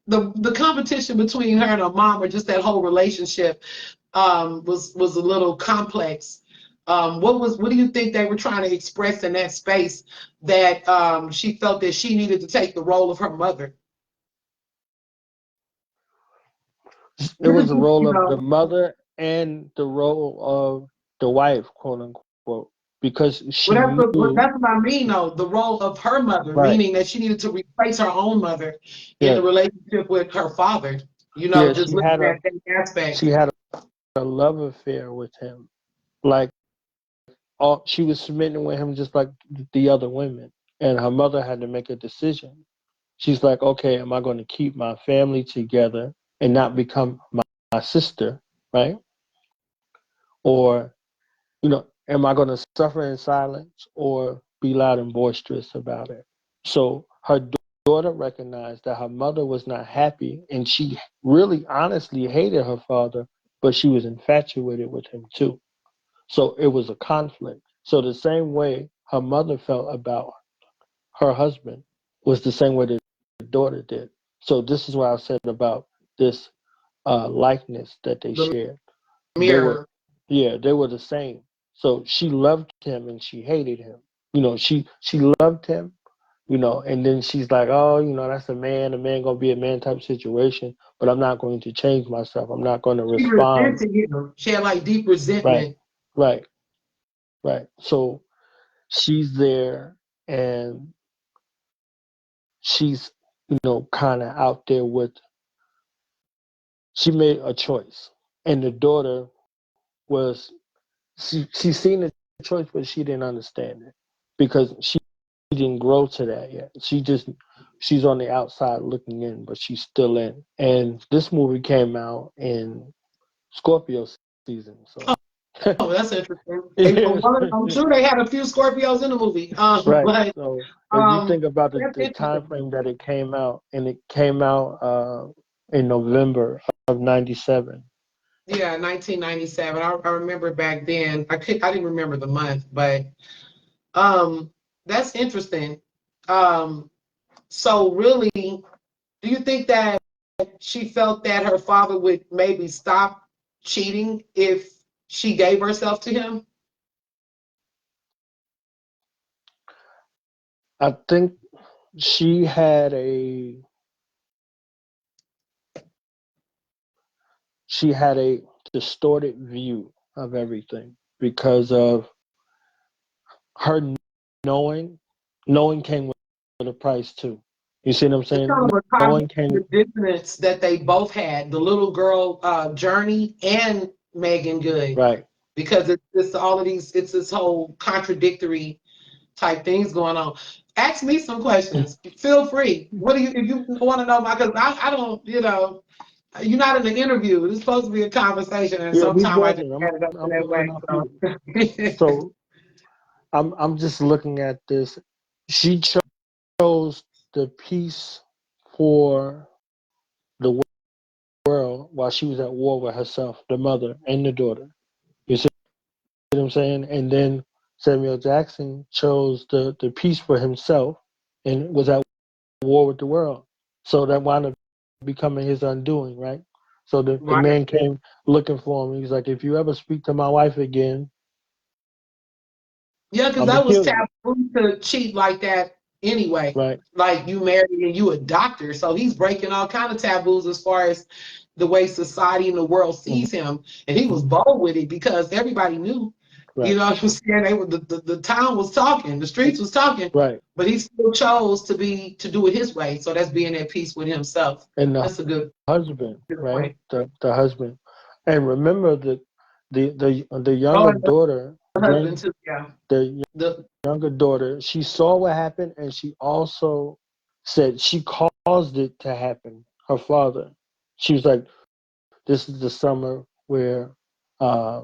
the competition between her and her mom, or just that whole relationship, was a little complex. What do you think they were trying to express in that space that she felt that she needed to take the role of her mother? It was the role You of the know, mother and the role of the wife, quote unquote, because well, she knew. that's what I mean, though. The role of her mother, Right. meaning that she needed to replace her own mother in the Yeah. relationship with her father. Yeah. Just looking at that She aspect. had a love affair with him. Like, all she was smitten with him just like the other women, and her mother had to make a decision. She's like, okay, am I going to keep my family together and not become my sister, right? Or, am I going to suffer in silence or be loud and boisterous about it? So her daughter recognized that her mother was not happy, and she really honestly hated her father, but she was infatuated with him too. So it was a conflict. So the same way her mother felt about her husband was the same way the daughter did. So this is what I said about this likeness that they The shared. They were, mirror. yeah, they were the same. So she loved him and she hated him. She loved him, and then she's like, oh, that's a man gonna be a man type situation, but I'm not going to change myself. I'm not going to She respond. resented him. She had like deep Right, resentment. right, right. So she's there and she's, kind of out there with, she made a choice. And the daughter was, she seen the choice, but she didn't understand it because she didn't grow to that yet. She's on the outside looking in, but she's still in. And this movie came out in Scorpio season, so. Oh, that's interesting. Yeah. I'm sure they had a few Scorpios in the movie. Right. But So if you think about that's the time interesting. frame that it came out, and it came out in November of '97. Yeah, 1997. I remember back then. I didn't remember the month, but um, that's interesting. Um, so really, do you think that she felt that her father would maybe stop cheating if she gave herself to him? I think she had a distorted view of everything because of her knowing. Knowing came with a price too. You see what I'm It's kind saying? of a Knowing came. cognitive dissonance that they both had, the little girl Journey and Megan Good, Right. because it's all of these, it's this whole contradictory type things going on. Ask me some questions. Feel free. What do you, if you want to know, because I don't, you're not in an interview. It's supposed to be a conversation, and Yeah, we sometimes I just buzzing. I'm get it up to I'm that going way. off you. So So I'm just looking at this. She chose the peace for the world while she was at war with herself, the mother and the daughter. You see what I'm saying? And then Samuel Jackson chose the peace for himself and was at war with the world. So that wound up becoming his undoing, right? So the right. man came looking for him. He's like, if you ever speak to my wife again, Yeah, because I'm gonna that was kill you. taboo to cheat like that anyway. Right. Like, you married and you a doctor, so he's breaking all kind of taboos as far as the way society and the world sees him. And he was bold with it because everybody knew. Right. You know what I'm saying? They were, the town was talking, the streets was talking, Right. but he still chose to do it his way. So that's being at peace with himself. And the That's a good husband, right? point. The husband. And remember that the Oh, younger and daughter, the husband too. Yeah. the The younger daughter, she saw what happened, and she also said she caused it to happen. Her father. She was like, "This is the summer where uh,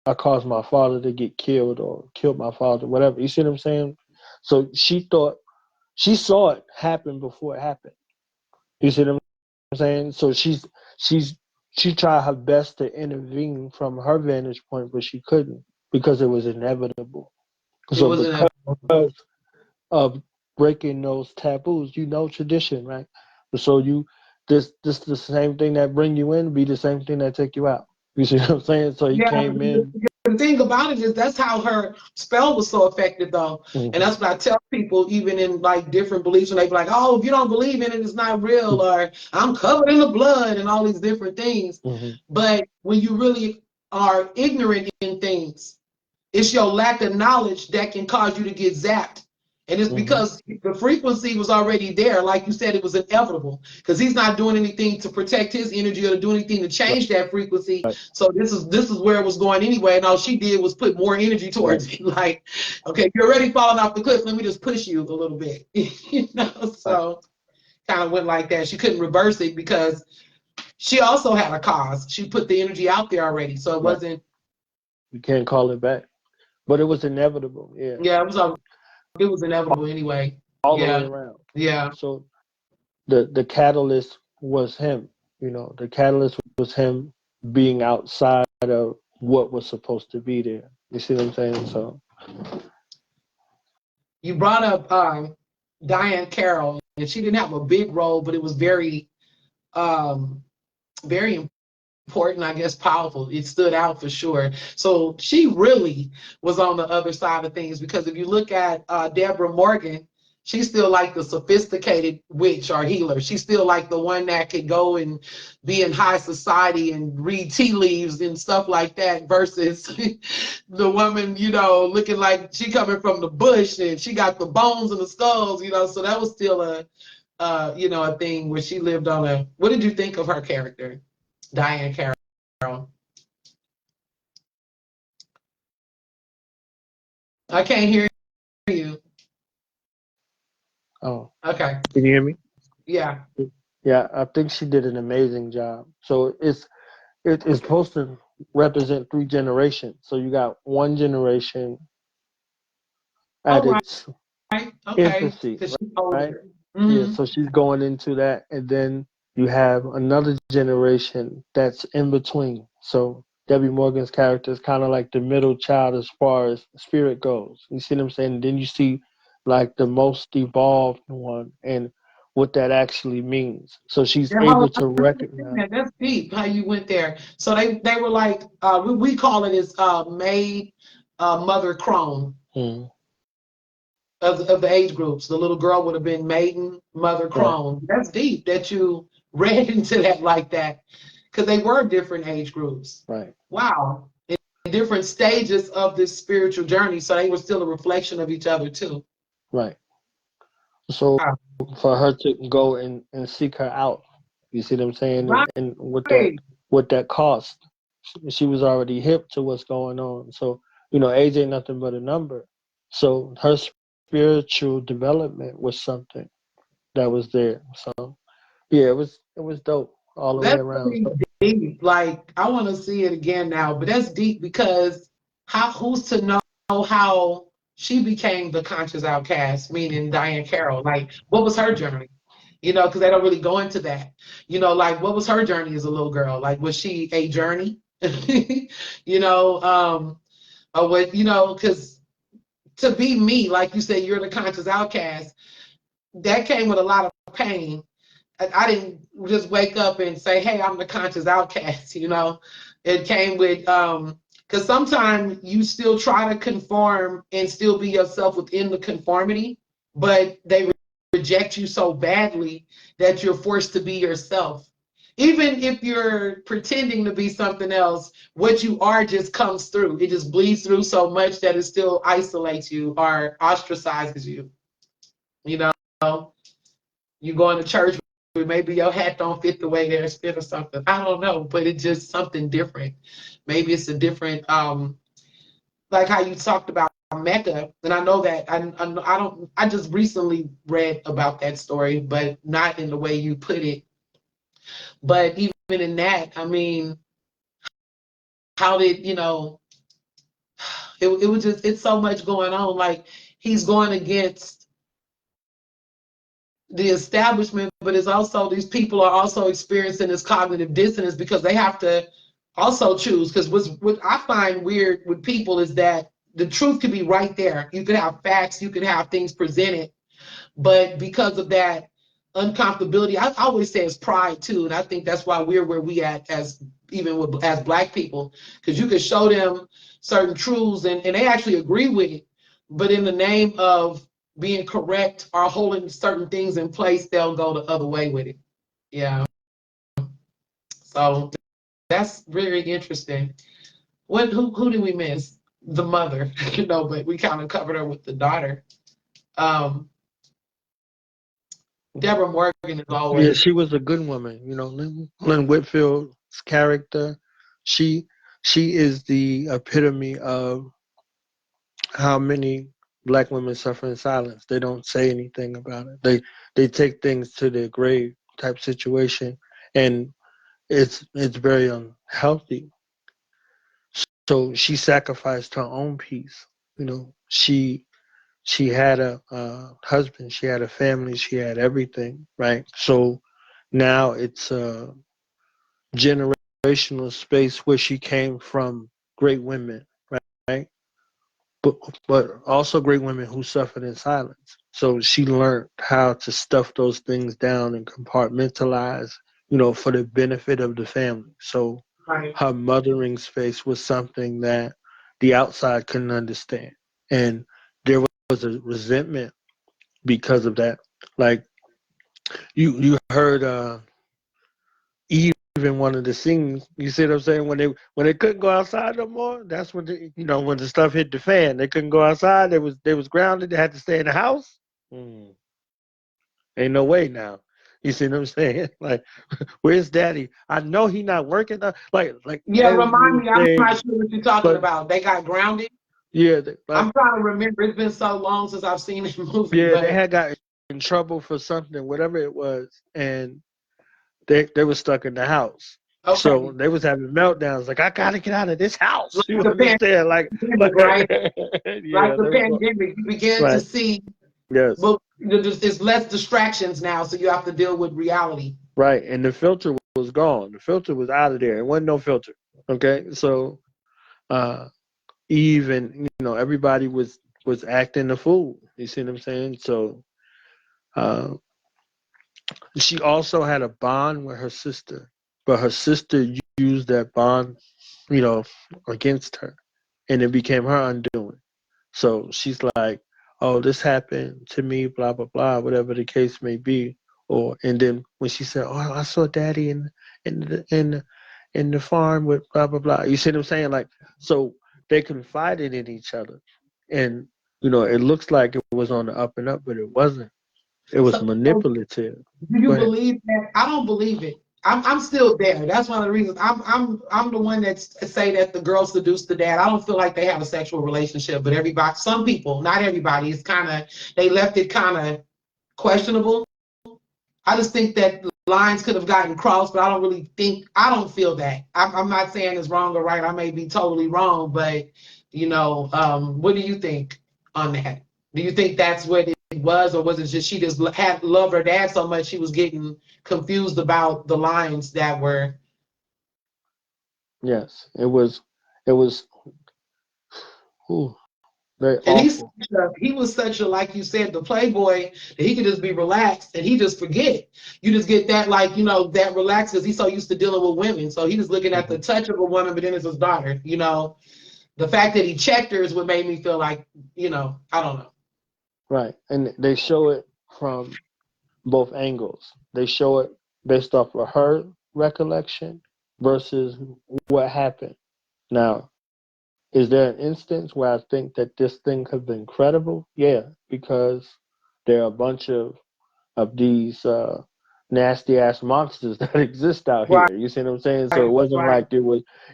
I caused my father to get killed or killed my father, whatever." You see what I'm saying? So she saw it happen before it happened. You see what I'm saying? So she tried her best to intervene from her vantage point, but she couldn't because it was inevitable. it So wasn't because of breaking those taboos, tradition, right? So this the same thing that bring you in be the same thing that take you out. You see what I'm saying? So he yeah. came in. The thing about it is that's how her spell was so effective, though. And that's what I tell people, even in like different beliefs, when they be like, "Oh, if you don't believe in it, it's not real," or "I'm covered in the blood," and all these different things. But when you really are ignorant in things, it's your lack of knowledge that can cause you to get zapped. And it's because the frequency was already there. Like you said, it was inevitable because he's not doing anything to protect his energy or to do anything to change that frequency. Right. So this is where it was going anyway. And all she did was put more energy towards it. Like, okay, you're already falling off the cliff. Let me just push you a little bit. So kind of went like that. She couldn't reverse it because she also had a cause. She put the energy out there already. So it wasn't. You can't call it back. But it was inevitable. Yeah. Yeah, it was inevitable anyway. All the way Yeah. around. Yeah. So the catalyst was him. The catalyst was him being outside of what was supposed to be there. You see what I'm saying? So You brought up Diane Carroll, and she didn't have a big role, but it was very, very important, I guess, powerful. It stood out for sure. So she really was on the other side of things because if you look at Deborah Morgan, she's still like the sophisticated witch or healer. She's still like the one that could go and be in high society and read tea leaves and stuff like that versus the woman, looking like she coming from the bush and she got the bones and the skulls, so that was still a thing where she lived on a. What did you think of her character? Diane Carroll. I can't hear you. oh, Okay. can you hear me? Yeah. Yeah, I think she did an amazing job. So it's supposed to represent 3 generations. So you got one generation All at its right. Okay. infancy, Because she's right? older. Yeah, Mm-hmm. so she's going into that, and then you have another generation that's in between. So Debbie Morgan's character is kind of like the middle child as far as spirit goes. You see what I'm saying? And then you see like the most evolved one and what that actually means. So she's Yeah, able to recognize. that's deep how you went there. So they were like we call it as maid mother crone of the age groups. The little girl would have been maiden mother Right, crone. That's deep that you read into that like that because they were different age groups. right, Wow. In different stages of this spiritual journey. So they were still a reflection of each other too. right. So Wow. for her to go and seek her out, you see what I'm saying? And Right. what that cost. She was already hip to what's going on. So, age ain't nothing but a number. So her spiritual development was something that was there. So yeah, it was dope all the way That's around. really So deep. Like I want to see it again now, but that's deep because who's to know how she became the conscious outcast, meaning Diane Carroll? Like, what was her journey? Because they don't really go into that. Like what was her journey as a little girl? Like, was she a journey? Or what? Because to be me, like you said, you're the conscious outcast. That came with a lot of pain. I didn't just wake up and say, "Hey, I'm the conscious outcast." It came with because sometimes you still try to conform and still be yourself within the conformity, but they reject you so badly that you're forced to be yourself. Even if you're pretending to be something else, what you are just comes through. It just bleeds through so much that it still isolates you or ostracizes you. You know, you going to church, maybe your hat don't fit the way theirs fit or something. I don't know, but it's just something different. Maybe it's a different, like how you talked about Mecca, and I know that I don't. I just recently read about that story, but not in the way you put it. But even in that, I mean, how did it was just it's so much going on. Like he's going against the establishment, but it's also these people are also experiencing this cognitive dissonance because they have to also choose. Because what I find weird with people is that the truth could be right there. You could have facts, you could have things presented, but because of that uncomfortability, I always say it's pride too, and I think that's why we're where we at as even with as Black people, because you can show them certain truths and they actually agree with it, but in the name of being correct or holding certain things in place, they'll go the other way with it. Yeah. So that's very interesting. Who did we miss? The mother, but we kind of covered her with the daughter. Um, Deborah Morgan is Yeah, always she was a good woman. Lynn Whitfield's character, she she is the epitome of how many Black women suffer in silence. They don't say anything about it. They take things to their grave type situation, and it's very unhealthy. So she sacrificed her own peace. She had a husband, she had a family, she had everything, right? So now it's a generational space where she came from great women, right? But also great women who suffered in silence. So she learned how to stuff those things down and compartmentalize, for the benefit of the family. So right. her mothering space was something that the outside couldn't understand. And there was a resentment because of that. Like you heard Eve even wanted to sing. You see what I'm saying? When they couldn't go outside no more, that's when when the stuff hit the fan. They couldn't go outside. They was grounded. They had to stay in the house. Mm, ain't no way now. You see what I'm saying? Like, where's Daddy? I know he not working. Like Yeah, remind me. I'm not everything. sure what you're talking But about. They got grounded. yeah, I'm trying to remember. It's been so long since I've seen this movie, they but had got in trouble for something, whatever it was, and they were stuck in the house. So okay. they was having meltdowns like, I gotta get out of this house. Like You the understand? Like pandemic, right? Like yeah, the they was going pandemic, you began to right. see, Yes. well, there's less distractions now, so you have to deal with reality. Right. And the filter was gone. The filter was out of there. It wasn't no filter. Okay. So uh Eve and everybody was acting the fool. You see what I'm saying? So uh she also had a bond with her sister, but her sister used that bond, you know, against her, and it became her undoing. So she's like, "Oh, this happened to me, blah blah blah, whatever the case may be." And then when she said, "Oh, I saw Daddy in the farm with blah blah blah," you see what I'm saying? Like, so they confided in each other, and it looks like it was on the up and up, but it wasn't. It was So manipulative. do you Go ahead. believe that? I don't believe it. I'm still there. That's one of the reasons. I'm the one that say that the girl seduced the dad. I don't feel like they have a sexual relationship, but everybody, some people, not everybody, is kind of they left it kind of questionable. I just think that lines could have gotten crossed, but I don't feel that. I'm not saying it's wrong or right. I may be totally wrong, but what do you think on that? Do you think that's what it was, or was it just she just had loved her dad so much she was getting confused about the lines that were? Yes, it was. It was ooh, very And awful. he was such a, like you said, the playboy that he could just be relaxed and he just forget it. You just get that, like, that relaxed because he's so used to dealing with women. So he was looking at the Mhm. touch of a woman, but then it's his daughter. The fact that he checked her is what made me feel like, I don't know. Right. And they show it from both angles. They show it based off of her recollection versus what happened. Now, is there an instance where I think that this thing could have been credible? Yeah, because there are a bunch of these nasty ass monsters that exist out Right, here. You see what I'm saying? So it wasn't right. like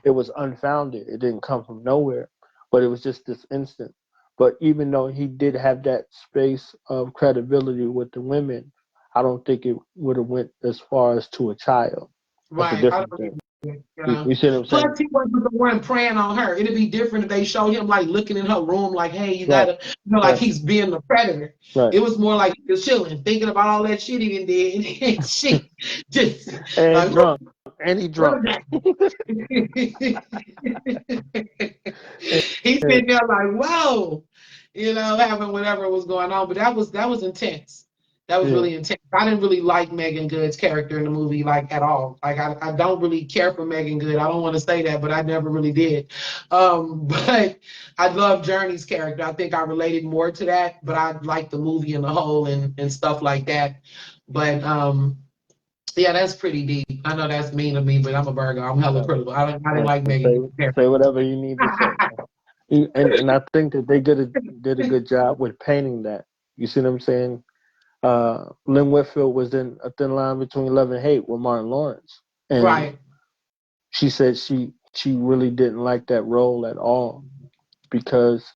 it was unfounded. It didn't come from nowhere, but it was just this instant. But even though he did have that space of credibility with the women, I don't think it would have went as far as to a child. That's a Right. I different don't thing. even, You see what I'm Plus, saying? he wasn't the one preying on her. It'd be different if they showed him like looking in her room, like, "Hey, you Right, gotta," like right, he's being the predator. right. It was more like he was chilling, thinking about all that shit he done did, and she just And like, drunk. And he what drunk. is that? He's sitting there like, whoa, having whatever was going on. But that was intense. That was Yeah. really intense. I didn't really like Megan Good's character in the movie, like at all. Like I don't really care for Megan Good. I don't want to say that, but I never really did. But I love Journey's character. I think I related more to that, but I like the movie in the whole and stuff like that. But yeah, that's pretty deep. I know that's mean of me, but I'm a Virgo. I'm hella Right. critical. I didn't Right. like Say Megan Good's say whatever you need to say. And I think that they did a good job with painting that. You see what I'm saying? Lynn Whitfield was in A Thin Line Between Love and Hate with Martin Lawrence, and Right. she said she really didn't like that role at all because